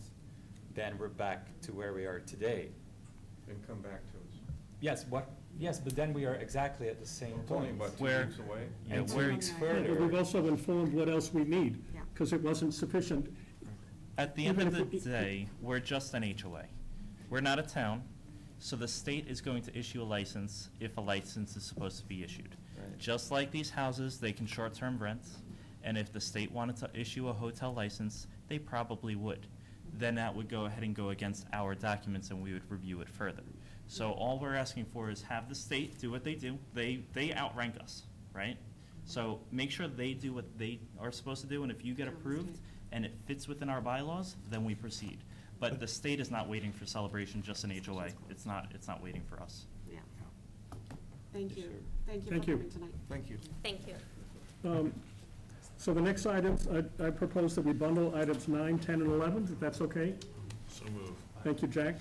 then we're back to where we are today. And come back to us. Yes, but then we are exactly at the same It's only point. about 2 Where- weeks away. Yeah, And 2 where- weeks Yeah, but we've further, also informed what else we need, Yeah. because it wasn't sufficient. At the end Even of if the it- day, we're just an HOA. We're not a town, so the state is going to issue a license if a license is supposed to be issued. Right. Just like these houses, they can short-term rent, and if the state wanted to issue a hotel license, they probably would. Then that would go ahead and go against our documents, and we would review it further. So all we're asking for is have the state do what they do. They outrank us, right? So make sure they do what they are supposed to do, and if you get approved and it fits within our bylaws, then we proceed. But the state is not waiting for Celebration, just an HOA. It's not waiting for us. Yeah. Thank you. Thank you Thank for you. coming tonight. Thank you. Thank you. So the next items, I propose that we bundle items 9, 10, and 11, if that's okay. So move. Thank you, Jack.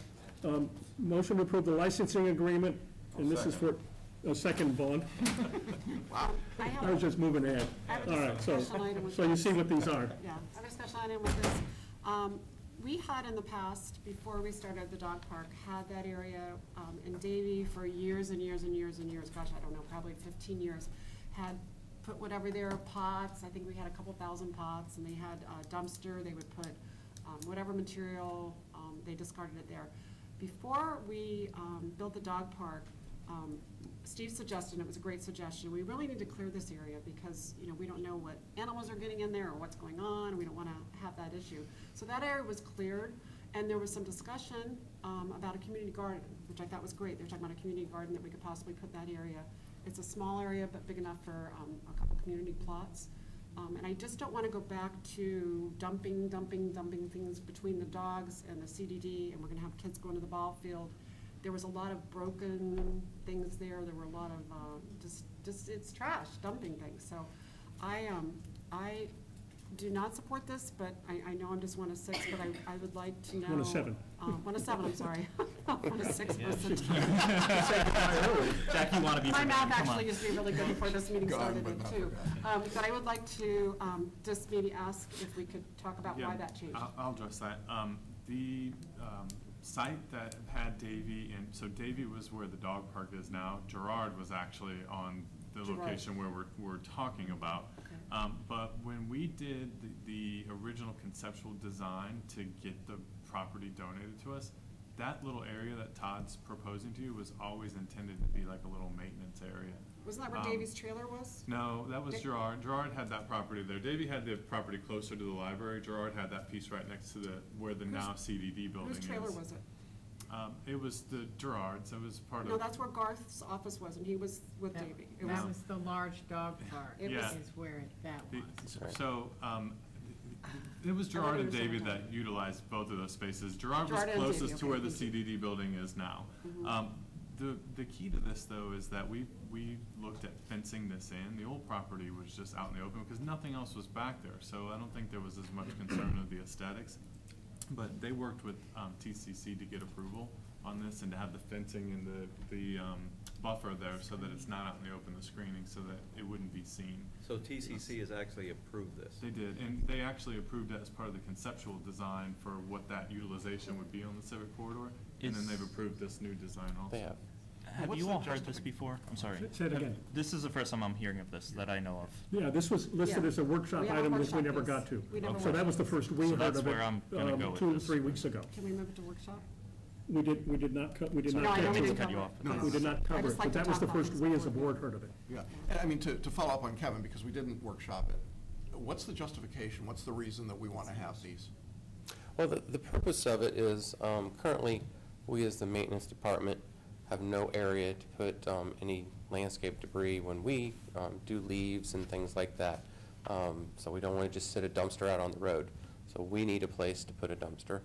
Motion to approve the licensing agreement, and this is for a second bond. I was just moving ahead. I have All a right, so discussion item with you this. see what these are. Yeah, I have a special item with this. We had in the past, before we started the dog park, had that area in Davie for years and years and years and years, gosh, I don't know, probably 15 years, had put whatever their pots, I think we had a couple thousand pots, and they had a dumpster, they would put whatever material, they discarded it there. Before we built the dog park, Steve suggested, and it was a great suggestion, we really need to clear this area because, we don't know what animals are getting in there or what's going on, and we don't want to have that issue. So that area was cleared, and there was some discussion about a community garden, which I thought was great. They were talking about a community garden that we could possibly put that area. It's a small area, but big enough for a couple community plots. And I just don't want to go back to dumping things between the dogs and the CDD, and we're going to have kids going to the ball field. There was a lot of broken things there. There were a lot of just it's trash, dumping things. So I do not support this, but I know I'm just 1 of 6, but I would like to know. 1 of 7. 1 of 7, I'm sorry. On a six-person team. Jack, you want to be My forgotten, math come actually on. used to be really good before this meeting Gone, started but it not too. But I would like to just maybe ask if we could talk about why Yeah, that changed. I'll address that. The site that had Davy, and so Davy was where the dog park is now. Gerard was actually on the Gerard. location where we're talking about. Okay. But when we did the original conceptual design to get the property donated to us, that little area that Todd's proposing to you was always intended to be like a little maintenance area. Wasn't that where Davy's trailer was? No, that was Da- Gerard. Gerard had that property there. Davy had the property closer to the library. Gerard had that piece right next to where the now CDD building is. Whose trailer was it? It was the Gerard's. It was part No, of. that's where Garth's office was, and he was with Davy. It That was- was the large dog park, It was- is where that was. So, it was Gerard and understand Davy what you're that utilized both of those spaces. Gerard was Gerard and Davy, closest to okay, where the thank CDD building is now. The key to this, though, is that we looked at fencing this in. The old property was just out in the open because nothing else was back there. So I don't think there was as much concern of the aesthetics. But they worked with TCC to get approval on this and to have the fencing and the buffer there so that it's not out in the open, the screening, so that it wouldn't be seen. So TCC has actually approved this? They did, and they actually approved it as part of the conceptual design for what that utilization would be on the Civic Corridor, and then Is- they've approved this new design also. They have. Have What's you the all heard this justification? before? I'm sorry. Say it again. This is the first time I'm hearing of this that I know of. Yeah, this was listed Yeah. as a workshop We have a item, which we workshop never piece. got to. We never So that was the first we So heard that's of it, where I'm gonna go with 2 or this. 3 weeks ago. Can we move it to workshop? We did not, we did Sorry, No, I not know we cover didn't it. cut you cover off. it. No, Yes. we did not I cover just it, like but to that was the talk about first this we as a before. board heard of it. Yeah, and I mean, to follow up on Kevin, because we didn't workshop it, what's the justification, what's the reason that we want to have these? Well, the purpose of it is, currently, we as the maintenance department have no area to put any landscape debris when we do leaves and things like that. So we don't want to just sit a dumpster out on the road. So we need a place to put a dumpster.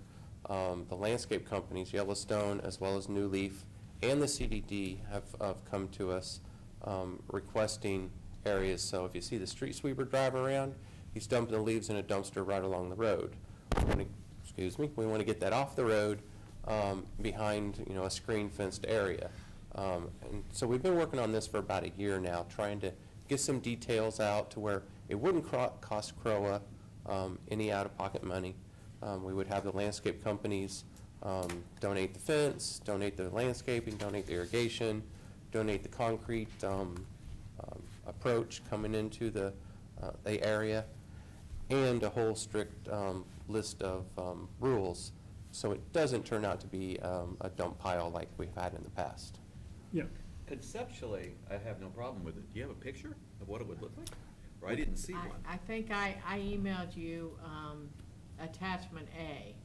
The landscape companies, Yellowstone as well as New Leaf and the CDD have come to us requesting areas. So if you see the street sweeper drive around, he's dumping the leaves in a dumpster right along the road. We want to get that off the road behind, a screen fenced area. And so we've been working on this for about a year now, trying to get some details out to where it wouldn't cost CROA any out-of-pocket money. We would have the landscape companies donate the fence, donate the landscaping, donate the irrigation, donate the concrete approach coming into the area, and a whole strict list of rules, so it doesn't turn out to be a dump pile like we've had in the past. Yeah. Conceptually, I have no problem with it. Do you have a picture of what it would look like? Or I didn't see one. I think I emailed you attachment A.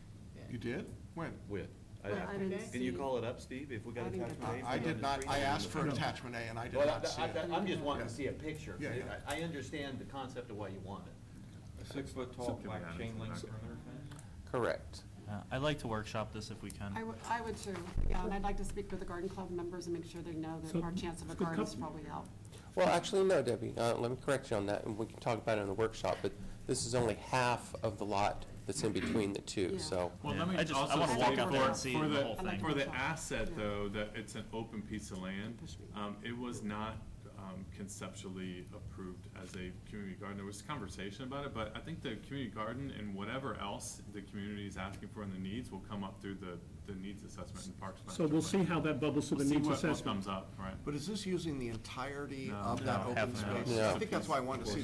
You did? When? With. Well, I didn't Can you see- call it up, Steve, if we got I didn't attachment get A? I on did the not, screen? I asked for attachment A, and I did Well, not see it. I'm just wanting Yeah. to see a picture. Yeah, yeah. I understand the concept of why you want it. A 6-foot-tall black chain link perimeter fence? Correct. I'd like to workshop this if we can. I would too, yeah, and I'd like to speak with the garden club members and make sure they know that So, our chance of a it's a garden is couple- probably out. Well, actually, no, Debbie, let me correct you on that, and we can talk about it in the workshop, but this is only half of the lot that's in between the two, Yeah. so. Well, Yeah. let me I also wanna say walk that out there and see for the whole thing. For the Yeah. asset, though, that it's an open piece of land, it was not conceptually approved as a community garden. There was conversation about it, but I think the community garden and whatever else the community is asking for in the needs will come up through the needs assessment and parks master So we'll plan. see how that bubbles to the We'll see needs what assessment. comes up, right? But is this using the entirety No, of that no, open half an hour. space? No. I think that's why I wanted to see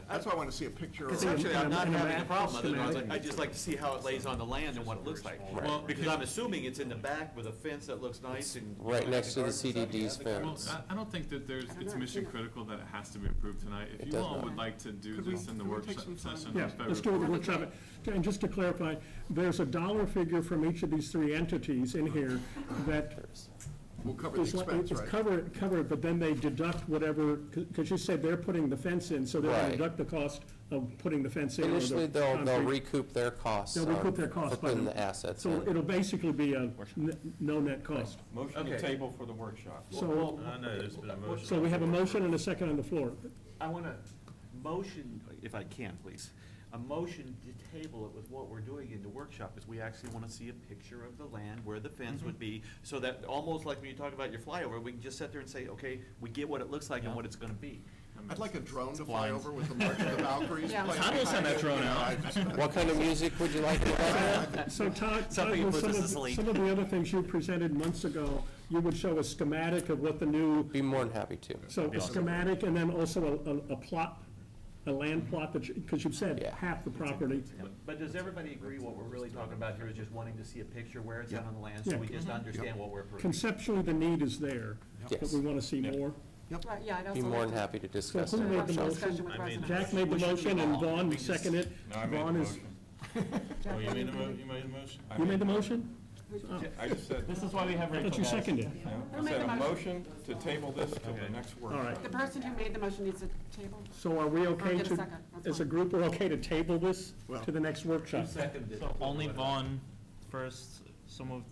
that's why I wanted to see a picture of. Conceptually, I'm not in a having a map, problem with it. schematic. I'd just like to see how it lays on the land and what it looks like. Well, Because I'm assuming it's in the back with a fence that looks nice and. Right next to the Is that CDD's the garden? fence. Well, I don't think that it's mission critical that it has to be approved tonight. If It you does all not. would like to do Could we- this in the could we work take some time? session. Yeah, let's do it with the workshop. And just to clarify, there's a dollar figure from each of these three entities in here that We'll cover the is like, expense, it's right? covered, but then they deduct whatever, because you said they're putting the fence in, so they'll Right. deduct the cost of putting the fence in. or the Initially, they'll concrete. recoup their costs. They'll recoup their costs For by putting the- the assets So in. it'll basically be a no net cost. Motion to Okay. table for the workshop. So, No, there's been a motion. so we have a motion and a second on the floor. I want to motion, if I can, please, a motion to table it with what we're doing in the workshop is we actually want to see a picture of the land where the fence would be, so that almost like when you talk about your flyover, we can just sit there and say, okay, we get what it looks like and what it's going to be. I'd like a drone to fly over with the March of the Valkyries. Yeah. playing Todd will send that drone behind it. What kind of music would you like in the background? So Todd, Something with that puts us to some sleep. of the other things you presented months ago, you would show a schematic of what the new, Be more than happy to. so a schematic and then also a plot, a land plot that, because you've said Yeah. half the property. But does everybody agree what we're really talking about here is just wanting to see a picture where it's at on the land, Yeah. so we just understand what we're approving? Conceptually, the need is there, but Yes. we want to see more. Right, yeah, I'd also Be more like than to- happy to So discuss who it. made the Discussion motion? with I made the residents. Jack made the motion and Vaughn seconded it. No, I made the Vaughn is, motion. Jack Oh, you made made the the motion. you made the motion? you made the motion? Who- I just said, This is why we have I Rachel, thought you guys. seconded. I made said the a motion? motion to table this till the next All workshop. right. The person who made the motion needs to table. So are we okay get a to, second, that's as a fine. group, we're okay to table this Well- to the next workshop? So only Vaughn first, so moved.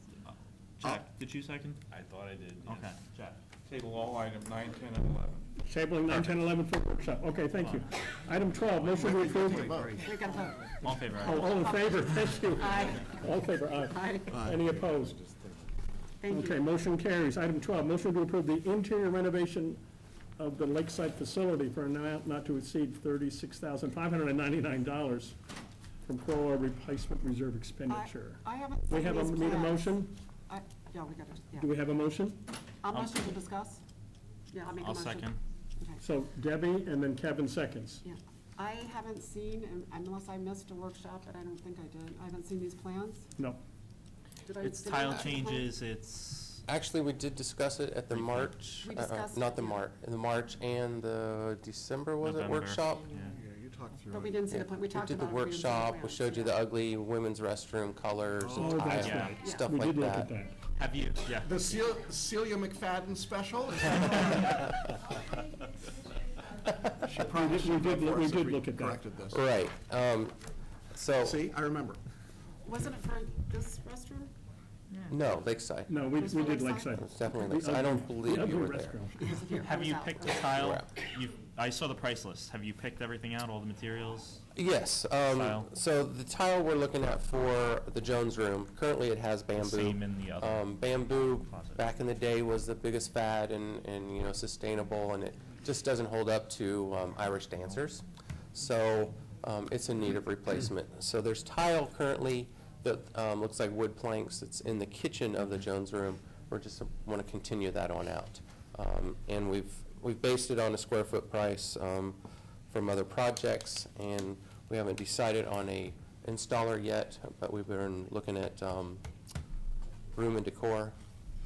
Jack, did you second? I thought I did. Okay, Jack. Table all item 9, 10, and 11. Tabling 9, 10, 11 for workshop. Okay, thank you. Item 12, motion to approve. We got to vote. All in favor, aye. Oh, all in favor, thank you. Aye. All in favor, aye. Aye. Any opposed? Thank Okay, you. motion carries. Item 12, motion to approve the interior renovation of the lakeside facility for an amount not to exceed $36,599 from CROA replacement reserve expenditure. I haven't We seen have a, these need a plans. motion? Yeah, we got to, yeah. Do we have a motion? I'll motion to discuss. Yeah, I'll make a I'll motion. second. Okay. So Debbie and then Kevin seconds. Yeah, I haven't seen, unless I missed a workshop, but I don't think I did. I haven't seen these plans. No. It's did I tile have the plans? changes, it's, Actually, we did discuss it at the March, We discussed not it, the yeah. March, the March and the December, was it, November. workshop? Yeah. Yeah, you talked through But we it. didn't see Yeah, the plan, we talked about it. did the we didn't see the workshop, we plans. showed you the ugly women's restroom colors Oh, and that's tile, right. stuff We like did look at that. that. have you, yeah. The Celia McFadden special? She promised we she'd did vote for we us if did we look at that. corrected this. Right, so, See, I remember. Wasn't it for this restroom? no, Lakeside. No, we Just for did Lakeside? Lakeside. It's definitely The Lakeside. I ugly- don't believe the ugly you were there. restroom. Was it here? Have It you was out. picked a Okay. tile? Yeah. I saw the price list. Have you picked everything out, all the materials? Yes, Tile? so the tile we're looking at for the Jones room, currently it has bamboo. Same in the other. Bamboo, closet. back in the day, was the biggest fad and, you know, sustainable, and it just doesn't hold up to Irish dancers. So it's in need of replacement. So there's tile currently that looks like wood planks. It's in the kitchen of the Jones room. We just want to continue that on out. And we've based it on a square foot price from other projects, and we haven't decided on a installer yet, but we've been looking at room and decor,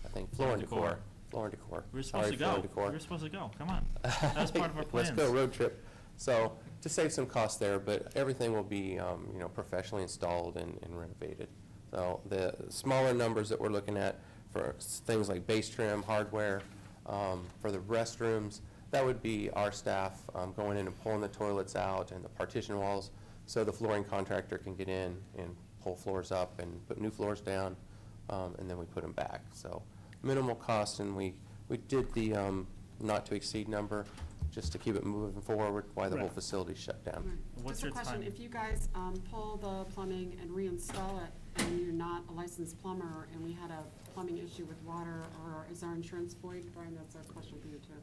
I think floor and decor. Floor and decor. We were Sorry, supposed to floor go. and decor. We were supposed to go. Come on. That was part of our plans. Let's go, road trip. So, to save some cost there, but everything will be, you know, professionally installed and renovated. So, the smaller numbers that we're looking at for things like base trim, hardware, for the restrooms, that would be our staff going in and pulling the toilets out and the partition walls, so the flooring contractor can get in and pull floors up and put new floors down, and then we put them back. So, minimal cost, and we did the not to exceed number just to keep it moving forward while the whole Right. facility shut down. Right. What's Just a your question, time? if you guys pull the plumbing and reinstall it, and you're not a licensed plumber, and we had a plumbing issue with water, or is our insurance void? Brian, that's a question for you too.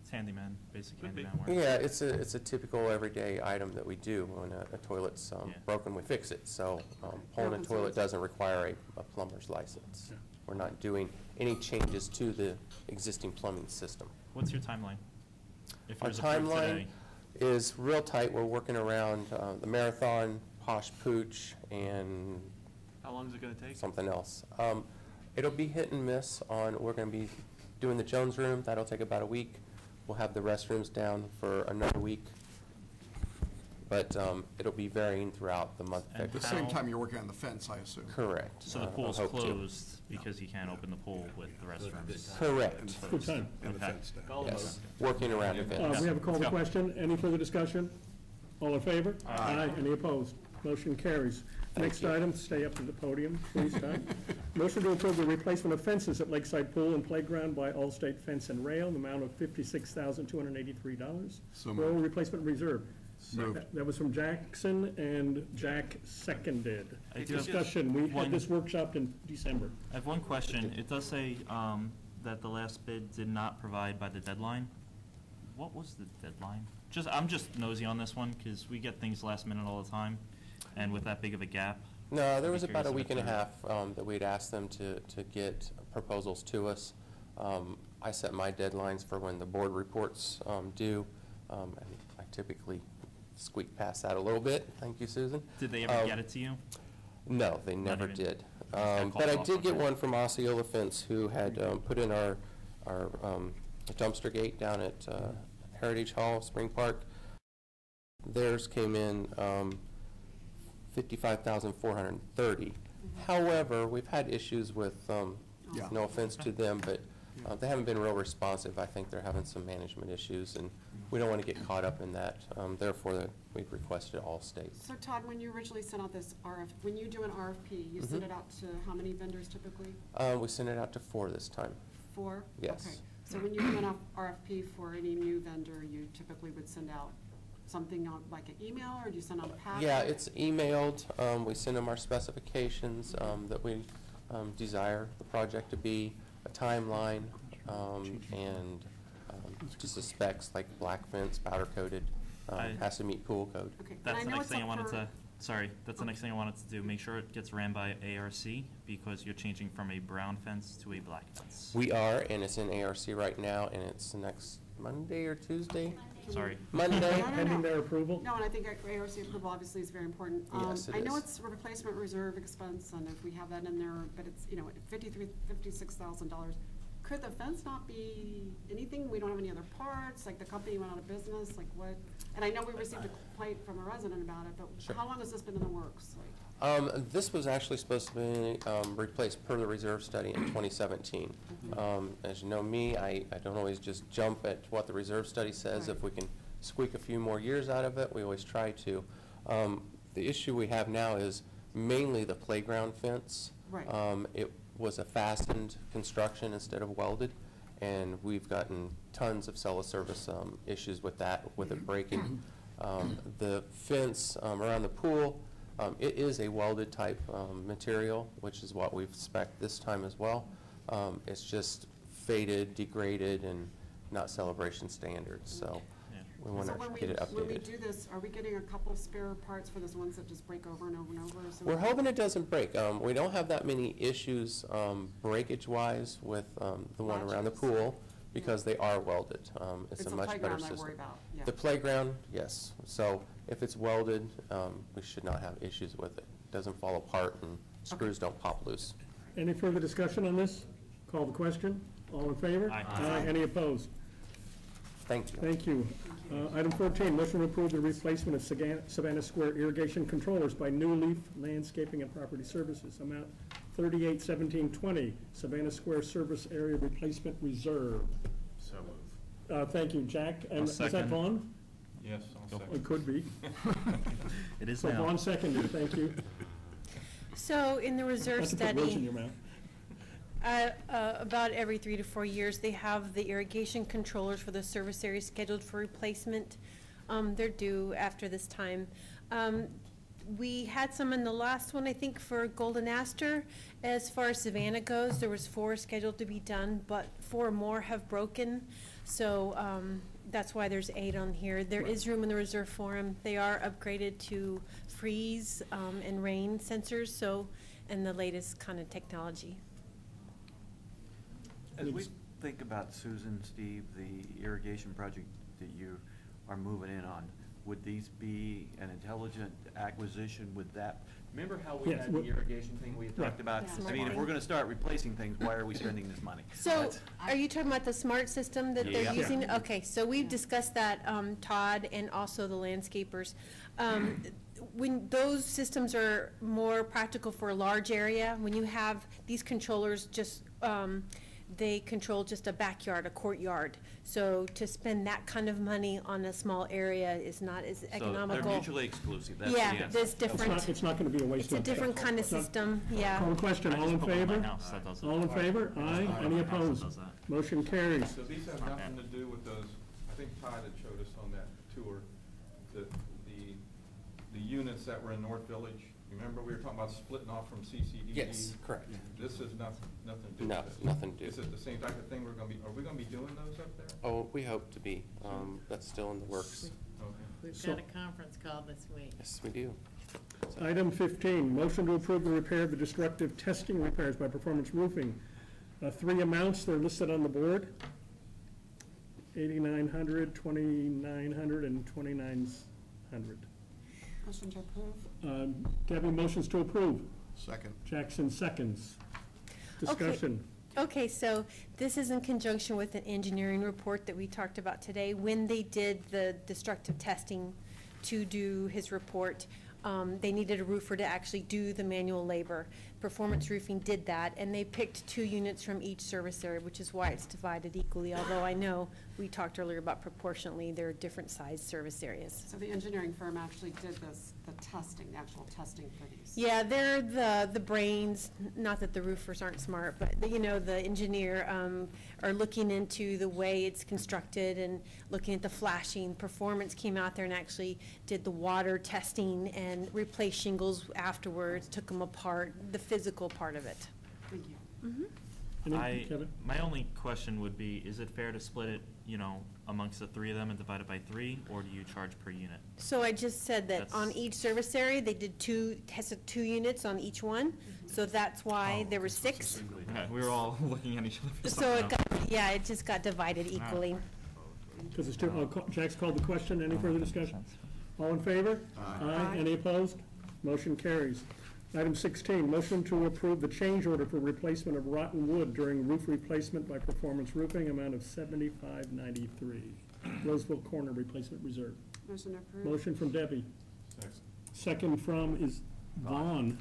It's handyman, basic Could be. handyman work. Yeah, it's a typical everyday item that we do. When a toilet's Yeah. broken, we fix it. So pulling a toilet doesn't require a plumber's license. We're not doing any changes to the existing plumbing system. What's your timeline? If it Our was approved timeline today? is real tight. We're working around the marathon, Posh Pooch, and How long is it gonna take? something else. It'll be hit and miss on, we're going to be doing the Jones room. That'll take about a week. We'll have the restrooms down for another week. But it'll be varying throughout the month. of And At the February. same time, you're working on the fence, I assume. Correct. So the I pool's hope to. closed because you can't open the pool with the restrooms? Correct. Good time. And the Okay. fence down. Call the Yes, vote. working around events. We have a call to Let's go. question. Any further discussion? All in favor? Aye. Any opposed? Motion carries. Next you. item, stay up to the podium, please, Todd. Motion to approve the replacement of fences at Lakeside Pool and Playground by Allstate Fence and Rail, in the amount of $56,283. So Road moved. replacement reserve. Moved. That was from Jackson, and Jack seconded. I do have Discussion, we one- had this workshop in December. I have one question. It does say that the last bid did not provide by the deadline. What was the deadline? I'm just nosy on this one, because we get things last minute all the time, and with that big of a gap. No, there I'd was be about a curious week if and a it's half that we'd asked them to get proposals to us. I set my deadlines for when the board reports due, and I typically squeak past that a little bit. Thank you, Susan. Did they ever get it to you? No, they Not never even- did. I called But I off did on get that. one from Osceola Fence, who had put in our dumpster gate down at Heritage Hall, Spring Park. Theirs came in $55,430. However, we've had issues with, Yeah. no offense to them, but they haven't been real responsive. I think they're having some management issues, and we don't want to get caught up in that. Therefore, we've requested all states. So Todd, when you originally sent out this when you do an RFP, you send it out to how many vendors typically? We sent it out to 4 this time. 4? Yes. Okay. So when you do an RFP for any new vendor, you typically would send out something on, like an email, or do you send out a packet? Yeah, it's emailed. We send them our specifications that we desire the project to be, a timeline, and just the specs like black fence, powder coated, has to meet pool code. Okay. That's And the I know next it's thing I up wanted for- to, sorry, that's the next thing I wanted to do. Make sure it gets ran by ARC, because you're changing from a brown fence to a black fence. We are, and it's in ARC right now, and it's next Monday or Tuesday? Sorry. Monday. Pending their approval? No, and I think ARC approval obviously is very important. Yes, it I know is. it's a replacement reserve expense, and if we have that in there, but it's, $56,000. Could the fence not be anything? We don't have any other parts, like the company went out of business, like what? And I know we received a complaint from a resident about it, but Sure. how long has this been in the works? Like, This was actually supposed to be replaced per the reserve study in 2017. As you know me, I don't always just jump at what the reserve study says. Right. If we can squeak a few more years out of it, we always try to. The issue we have now is mainly the playground fence. Right. It was a fastened construction instead of welded, and we've gotten tons of cellar service issues with that, with it breaking. The fence around the pool, it is a welded type material, which is what we've spec'd this time as well. It's just faded, degraded, and not celebration standards, so we want so to when get it when we updated. do this, are we getting a couple spare parts for those ones that just break over and over and over? So We're hoping it doesn't break. We don't have that many issues breakage-wise with the one around the Latches. pool, because they are welded. It's a the much better playground I system. worry about, yeah. The playground, yes. So if it's welded, we should not have issues with it. It doesn't fall apart and screws don't pop loose. Any further discussion on this? Call the question. All in favor? Aye. Any opposed? Thank you. Thank you. Item 14, motion to approve the replacement of Savannah Square irrigation controllers by New Leaf Landscaping and Property Services. Amount $38,1720, Savannah Square Service Area Replacement Reserve. So moved. Thank you, Jack. And is that second. Vaughn? Yes, I'll second. It could be. It is So now. Vaughn seconded, thank you. So in the reserve Not to put words in study, your mouth. about every 3 to 4 years, they have the irrigation controllers for the service area scheduled for replacement. They're due after this time. We had some in the last one, I think, for Golden Aster. As far as Savannah goes, there was 4 scheduled to be done, but 4 more have broken. So that's why there's 8 on here. There is room in the reserve for them. They are upgraded to freeze and rain sensors, so, and the latest kind of technology. As we think about, Susan, Steve, the irrigation project that you are moving in on, would these be an intelligent acquisition with that? Remember how we Yes, had the well- irrigation thing we had talked about? Yeah. I mean, if we're gonna start replacing things, why are we spending this money? So, That's- are you talking about the smart system that they're Yeah. using? Okay, so we've discussed that, Todd, and also the landscapers. When those systems are more practical for a large area, when you have these controllers just, they control just a backyard, a courtyard. So to spend that kind of money on a small area is not as So economical. they're mutually exclusive, that's the Yeah, answer. there's different. It's not going to be a waste It's a of. different kind of It's not- system, yeah. Call the question, I all just in put one in my favor? house that does it. All in favor? Aye. Any My house that opposed? does that. Motion carries. So these have nothing to do with those, I think Todd had showed us on that tour, that units that were in North Village, you remember we were talking about splitting off from CCDD? Yes, correct. This is nothing to do No, with this? nothing to do. Is it the same type of thing are we gonna be doing those up there? Oh, we hope to be. That's still in the works. Okay. We've got a conference call this week. Yes, we do. Item 15, motion to approve the repair of the destructive testing repairs by Performance Roofing. Three amounts, they're listed on the board. $8,900, $2,900, and $2,900. Motion to approve? Debbie motions to approve. Second. Jackson seconds. Discussion. Okay, so this is in conjunction with an engineering report that we talked about today. When they did the destructive testing to do his report, they needed a roofer to actually do the manual labor. Performance Roofing did that, and they picked 2 units from each service area, which is why it's divided equally, although I know we talked earlier about proportionately, there are different sized service areas. So the engineering firm actually did this, the testing, the actual testing for these? Yeah, they're the brains, not that the roofers aren't smart, but, you know, the engineer are looking into the way it's constructed and looking at the flashing. Performance came out there and actually did the water testing and replaced shingles afterwards, took them apart, the physical part of it. Thank you. Kevin? My only question would be, is it fair to split it, you know, amongst the 3 of them and divide it by 3, or do you charge per unit? So I just said that on each service area, they did tested 2 units on each one, so that's why there were 6. Okay, we were all looking at each other for So it something else. got, yeah, it just got divided equally. Because it's Jack's called the question. Any further discussion? All in favor? Aye. Any opposed? Motion carries. Item 16, motion to approve the change order for replacement of rotten wood during roof replacement by Performance Roofing, amount of $75.93. Roseville Corner Replacement Reserve. Motion to approve? Motion from Debbie. Second from is Vaughn.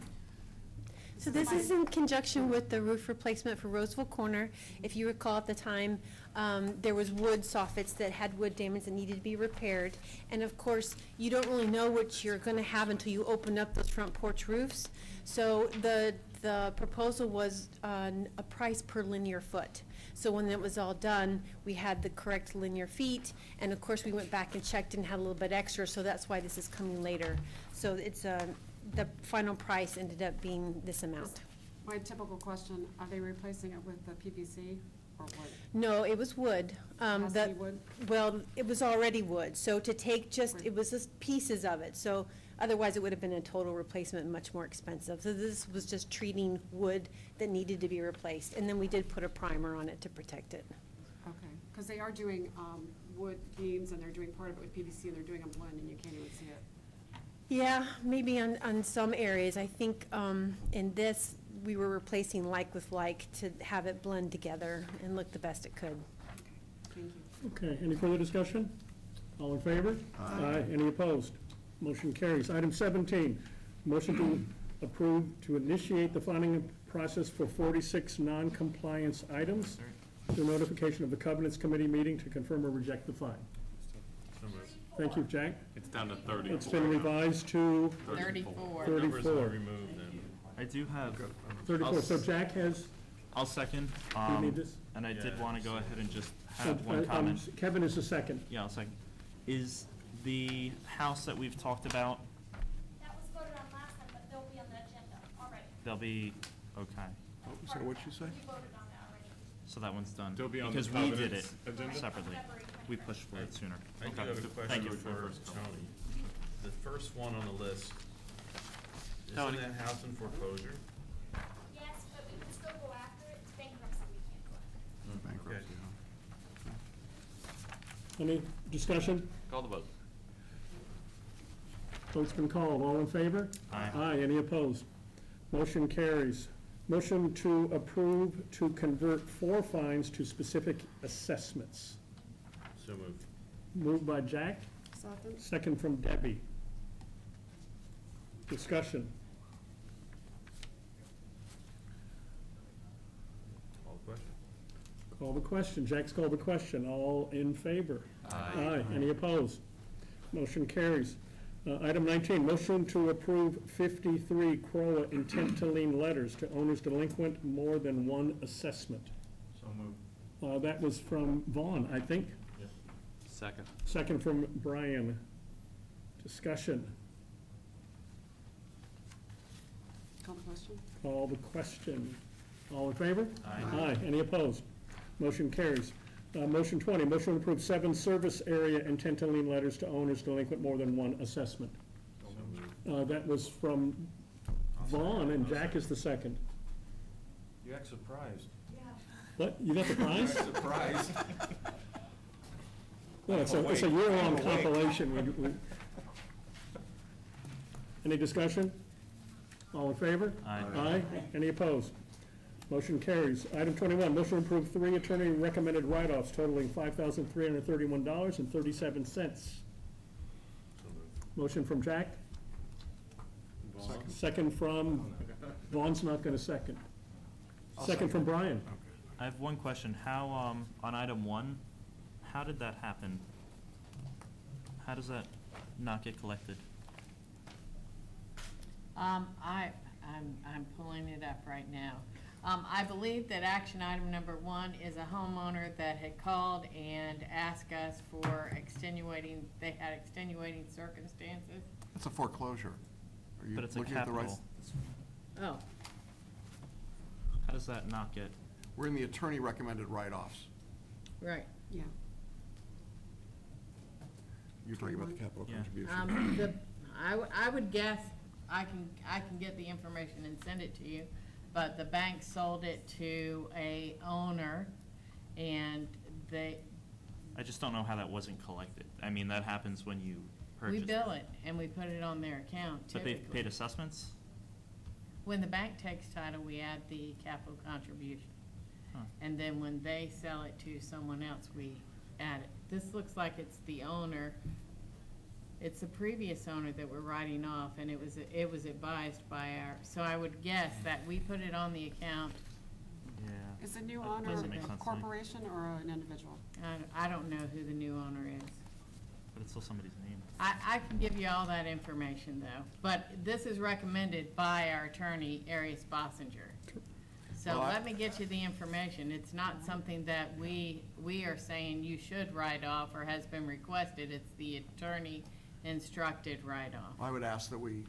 So this is in conjunction with the roof replacement for Roseville Corner. If you recall at the time, there was wood soffits that had wood damage that needed to be repaired. And of course, you don't really know what you're gonna have until you open up those front porch roofs. So the proposal was a price per linear foot. So when it was all done, we had the correct linear feet, and of course, we went back and checked and had a little bit extra, so that's why this is coming later. So it's the final price ended up being this amount. My typical question, are they replacing it with the PVC or wood? No, it was wood. Has to be wood? Well, it was already wood, so to take just, it was just pieces of it, so otherwise it would have been a total replacement and much more expensive. So this was just treating wood that needed to be replaced, and then we did put a primer on it to protect it. Okay, because they are doing wood beams, and they're doing part of it with PVC, and they're doing a blend, and you can't even see it. Yeah, maybe on some areas. I think in this, we were replacing like with like to have it blend together and look the best it could. Thank you. Okay, any further discussion? All in favor? Aye. Any opposed? Motion carries. Item 17, motion to approve to initiate the funding process for 46 non-compliance items through notification of the Covenants Committee meeting to confirm or reject the fine. Thank you, Jack. It's down to 30. It's been revised to 34. 34. I do have. 34, so Jack has, I'll second. you need this? And I did want to go ahead and just So, have one comment. Kevin is the second. Yeah, I'll second. Is the house that we've talked about, That was voted on last time, but they'll be on the agenda already. they'll be, okay, So what'd you say? We voted on that already. so that one's done. They'll be on the Because we did it Covenants agenda? separately. We pushed for it sooner. I do Okay. have a Thank you question for Tony. The first one on the list, Tony. isn't that house in foreclosure? Yes, but we can still go after it. It's bankruptcy, we can't go after it. Bankruptcy, huh? Any discussion? Call the vote. Vote's been called. All in favor? Aye. Aye. Any opposed? Motion carries. Motion to approve to convert 4 fines to specific assessments. So moved. Moved by Jack, Second? second from Debbie. Discussion. All question? Call the question. Jack's called the question. All in favor? Aye. Any opposed? Motion carries. Item 19, motion to approve 53 CROA intent to lien letters to owners delinquent more than one assessment. So moved. That was from Vaughn, I think. Second. Second from Brian. Discussion. the question? Call the question. All in favor? Aye. Aye. Any opposed? Motion carries. Motion 20, motion to approve 7 service area intent to lien letters to owners delinquent more than one assessment. That was from Vaughn, and Jack is the second. You act surprised. What, you got the prize? Surprised. Well, it's a year-long compilation. Any discussion? All in favor? Aye. Aye. Any opposed? Motion carries. Item 21, motion to approve 3 attorney recommended write-offs totaling $5,331.37. Motion from Jack? Second from, Vaughn's not going to second. Second from Brian. I have one question. How, on item 1, how did that happen? How does that not get collected? I'm pulling it up right now. I believe that action item number 1 is a homeowner that had called and asked us for they had extenuating circumstances. It's a foreclosure. Are you But it's a looking at the right? capital. Oh, How does that not get? We're in the attorney recommended write-offs. right. Yeah. You're talking about the capital Yeah. contribution. I would guess, I can get the information and send it to you, but the bank sold it to a owner, and I just don't know how that wasn't collected. I mean, that happens when you purchase. we bill it, and we put it on their account But typically. they've paid assessments? When the bank takes title, we add the capital contribution. Huh. And then when they sell it to someone else, we add it. This looks like it's the owner, it's the previous owner that we're writing off, and it was advised by so I would guess that we put it on the account. Yeah. Is the new That owner doesn't make a sense to me. corporation or an individual? I don't know who the new owner is. But it's still somebody's name. I can give you all that information, though. But this is recommended by our attorney, Arias Bossinger. So Well, let me get you the information. It's not something that we are saying you should write off or has been requested. It's the attorney instructed write-off. I would ask that we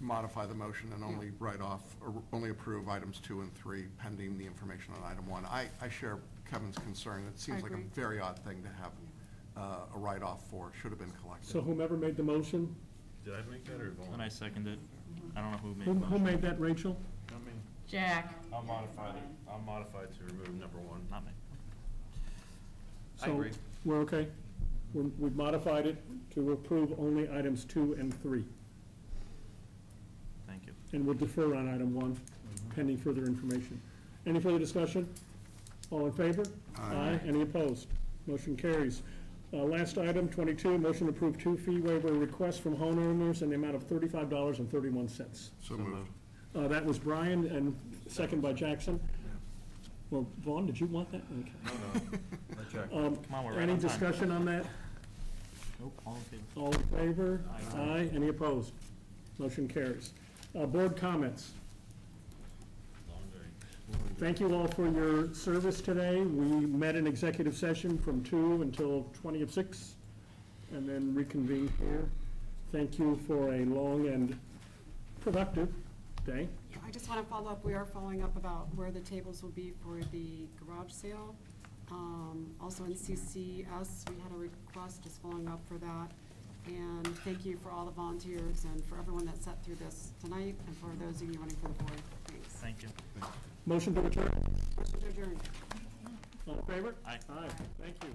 modify the motion and only write off, or only approve items 2 and 3 pending the information on item 1. I share Kevin's concern. It seems like a agree. very odd thing to have a write-off for, should have been collected. So whomever made the motion, Did I make that or Vaughn? And I seconded. I don't know who made who the who motion. made that, Rachel? Not me. Jack, I'll modify it. I'll modify to remove number 1. Not me. I agree. So, we're okay? We've modified it to approve only items 2 and 3. Thank you. And we'll defer on item 1 pending further information. Any further discussion? All in favor? Aye. Any opposed? Motion carries. Last item, 22, motion to approve 2 fee waiver requests from homeowners in the amount of $35.31. So moved. That was Brian, and second by Jackson. Well, Vaughn, did you want that? Okay. No, let Jack. Come on, we're right Any on time. discussion on that? Nope, all in favor. All in favor? Aye. Any opposed? Motion carries. Board comments. Thank you all for your service today. We met in executive session from 2 until 20 of 6, and then reconvened here. Thank you for a long and productive day. Yeah, I just want to follow up, we are following up about where the tables will be for the garage sale. Also in CCS, we had a request, just following up for that. And thank you for all the volunteers and for everyone that sat through this tonight, and for those of you running for the board. Thanks. Thank you. Motion to adjourn. Motion to adjourn. All in favor? Aye. Aye. Thank you.